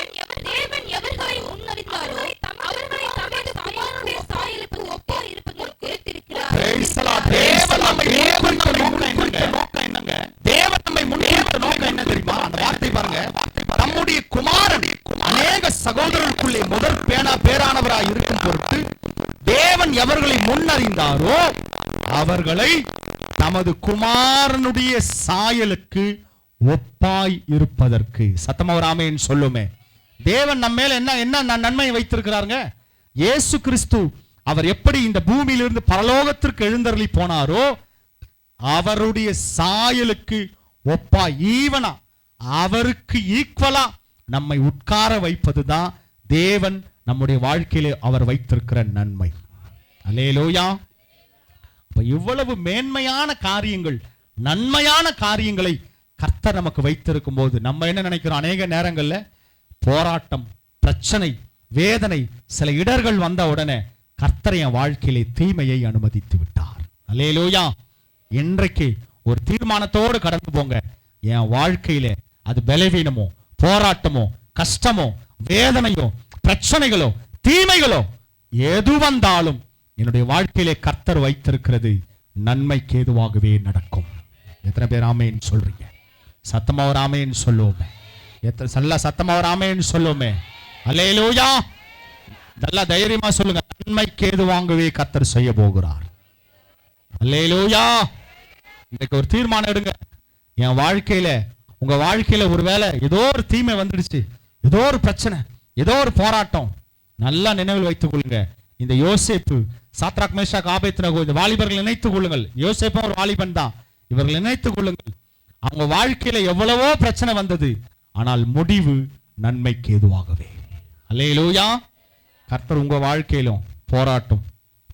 தேவன் எவர்களை முன்னறிந்தாரோ அவர்களை தமது குமாரனுடைய சாயலுக்கு ஒப்பாய் இருப்பதற்கு இருக்கிறார்.
தேவன் நம்மை முன்னிறுத்த நோக்கம் என்னங்க? தேவன் நம்மை முன்னிறுத்த நோக்கம் என்ன தெரியுமா? அந்த வார்த்தை பாருங்க, நம்முடைய குமாரன் அநேக சகோதரருக்குள்ளே முதல் பேரானவராய் இருக்கும் பொருட்டு தேவன் எவர்களை முன்னறிந்தாரோ அவர்களை தமது குமாரனுடைய சாயலுக்கு ஒப்பாய் இருப்பதற்கு. சத்தமா ஒரு ஆமென் சொல்லுமே. தேவன் நம்ம மேல என்ன நன்மையை வைத்திருக்கிறாருங்க? இயேசு கிறிஸ்து அவர் எப்படி இந்த பூமியிலிருந்து பரலோகத்திற்கு எழுந்தருளி போனாரோ அவருடைய சாயலுக்கு ஒப்பா, ஈவனா, அவருக்கு ஈக்குவலா நம்மை உட்கார வைப்பதுதான் தேவன் நம்முடைய வாழ்க்கையிலே அவர் வைத்திருக்கிற நன்மை. அல்லேலூயா. அப்ப இவ்வளவு மேன்மையான காரியங்கள், நன்மையான காரியங்களை கர்த்தர் நமக்கு வைத்திருக்கும் போது நம்ம என்ன நினைக்கிறோம்? அநேக நேரங்கள்ல போராட்டம், பிரச்சனை, வேதனை, சில இடர்கள் வந்த உடனே கர்த்தர் என் வாழ்க்கையிலே தீமையை அனுமதித்து விட்டார். அல்லேலூயா. இன்றைக்கு ஒரு தீர்மானத்தோடு கடந்து போங்க. என் வாழ்க்கையில அது பலவீனமோ, போராட்டமோ, கஷ்டமோ, வேதனையோ, பிரச்சனைகளோ, தீமைகளோ எது வந்தாலும் என்னுடைய வாழ்க்கையிலே கர்த்தர் வைத்திருக்கிறது நன்மைக்கு ஏதுவாகவே நடக்கும். எத்தனை பேர் ஆமேன்னு சொல்றீங்க? சத்தமா ஒரு ஆமேன்னு சொல்லுவோமே. நல்ல சத்தமா ஒரு ஆமேன்னு சொல்லுவோமே. அல்லேலூயா. நல்லா தைரியமா சொல்லுங்க. நன்மைக்கு ஏதுவாகவே கர்த்தர் செய்ய போகிறார். அல்லேலூயா. இன்னைக்கு ஒரு தீர்மானம் எடுங்க. என் வாழ்க்கையில, உங்க வாழ்க்கையில ஒருவேளை ஏதோ ஒரு தீமை வந்துடுச்சு, ஏதோ ஒரு பிரச்சனை, ஏதோ ஒரு போராட்டம், நல்லா நினைவில் வைத்துக் கொள்ளுங்க. இந்த யோசேப்பு, சாத்ராக் மேஷாக் ஆபேத்நேகோ, இந்த வாலிபர்கள் நினைத்துக் கொள்ளுங்கள். யோசேப்பும் ஒரு வாலிபன் தான். இவர்கள் நினைத்துக் கொள்ளுங்கள். அவங்க வாழ்க்கையில எவ்வளவோ பிரச்சனை வந்தது, ஆனால் முடிவு நன்மைக்கு ஏதுவாகவே. அல்லேலூயா. கர்த்தர் உங்க வாழ்க்கையிலும் போராட்டம்,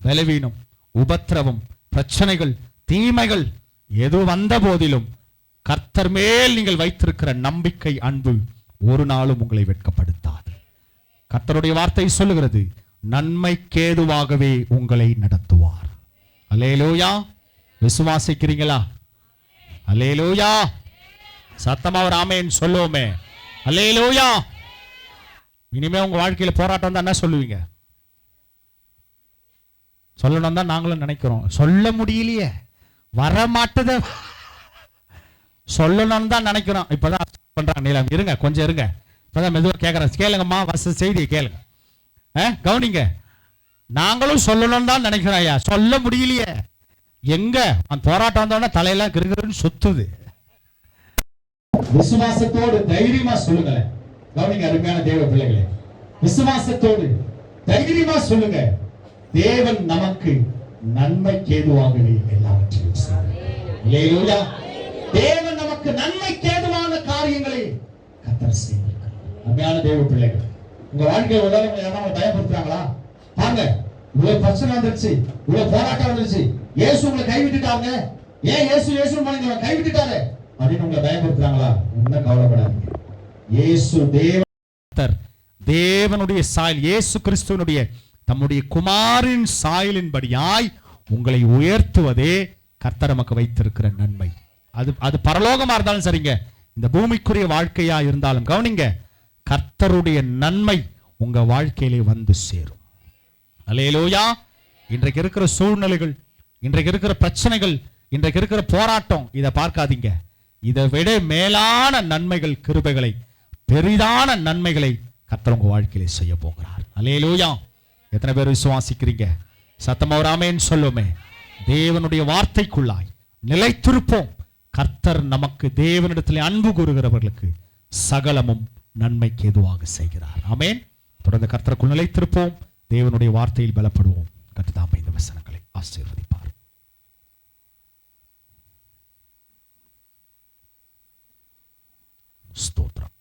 பலவீனம், உபத்திரவம், பிரச்சனைகள், தீமைகள் எது வந்த போதிலும் கர்த்தர் மேல் நீங்கள் வைத்திருக்கிற நம்பிக்கை, அன்பு ஒரு நாளும் உங்களை வெட்கப்படுத்தாது. கர்த்தருடைய வார்த்தை சொல்லுகிறது, நன்மைக்கேதுவாகவே உங்களை நடத்துவார். அல்லேலூயா. விசுவாசிக்கிறீங்களா? அல்லேலூயா. சத்தமா ஒரு ஆமென் சொல்லுவோமே. அல்லேலூயா. இனிமே உங்க வாழ்க்கையில போராட்டம் தான் என்ன சொல்லுவீங்க? சொல்லணும் தான் நாங்களும் நினைக்கிறோம். சொல்ல முடியலையே, வரமாட்டத சொல்லணும் தான் நினைக்கிறோம். இப்பதான் பண்றாங்க. நீலம் இருங்க, கொஞ்சம் இருங்க. இப்பதான் மெதுவா கேட்கறேன். கேளுங்கம்மா, வச செய்தியை கேளுங்க. கவனிங்க. நாங்களும் சொல்லணும் தான் நினைக்கிறோம் ஐயா, சொல்ல முடியலையே. எங்க அந்த போராட்டம் வந்தோடனே தலையெல்லாம் கிருகிருன்னு சுத்துது. விசுவாசத்தோடு தைரியமா சொல்லுங்களேன். கவனிங்க அருமையான தேவ பிள்ளைகளே, விசுவாசத்தோடு தைரியமா சொல்லுங்க. தேவன் நமக்கு நன்மைக்கு ஏதுவாகவே எல்லாவற்றையும் செய்வார். தேவன் நமக்கு நன்மைக்கு ஏதுவான காரியங்களை கர்த்தர் செய்வார். அருமையான தேவ பிள்ளைகள், உங்க வாழ்க்கையை உலகம் யாராவது பயப்படுத்துறாங்களா? பாருங்க, இவ்வளவு பிரச்சனை வந்துருச்சு, இவ்வளவு போராட்டம் வந்துருச்சு, இயேசு உங்களை கைவிட்டுட்டாங்க, ஏன் இயேசு இயேசு பண்ணி கைவிட்டுட்டாரு அப்படின்னு உங்களை பயப்படுத்துறாங்களா? ஒன்னும் கவலைப்படாதீங்க. இயேசு தேவனுடைய சாயல், இயேசு கிறிஸ்துவனுடைய தம்முடைய குமாரின் சாயலின்படியாய் உங்களை உயர்த்துவதே கர்த்தர் நமக்கு வைத்திருக்கிற நன்மை. அது பரலோகமா இருந்தாலும் சரிங்க, இந்த பூமிக்குரிய வாழ்க்கையா இருந்தாலும் கவனிங்க, கர்த்தருடைய நன்மை உங்க வாழ்க்கையிலே வந்து சேரும். அல்லேலூயா. இன்றைக்கு இருக்கிற சூழ்நிலைகள், இன்றைக்கு இருக்கிற பிரச்சனைகள், இன்றைக்கு இருக்கிற போராட்டம், இதை பார்க்காதீங்க. இதை விட மேலான நன்மைகள், கிருபைகளை, பெரிதான நன்மைகளை கர்த்தர் உங்க வாழ்க்கையிலே செய்ய போகிறார். அல்லேலூயா. எத்தனை பேர் விசுவாசிக்கிறீங்க? சத்தமா ஒரு ஆமென் சொல்லுமே. தேவனுடைய வார்த்தைக்குள்ளாய் நிலைத்திருப்போம். கர்த்தர் நமக்கு தேவனிடத்தில் அன்பு கூறுகிறவர்களுக்கு சகலமும் நன்மைக்கு ஏதுவாக செய்கிறார். ஆமென். தொடர்ந்து கர்த்தருக்குள் நிலைத்திருப்போம். தேவனுடைய வார்த்தையில் பலப்படுவோம். கர்த்தர் தாமே இந்த வசனங்களை ஆசீர்வதிப்பார். ஸ்தோத்திரம்.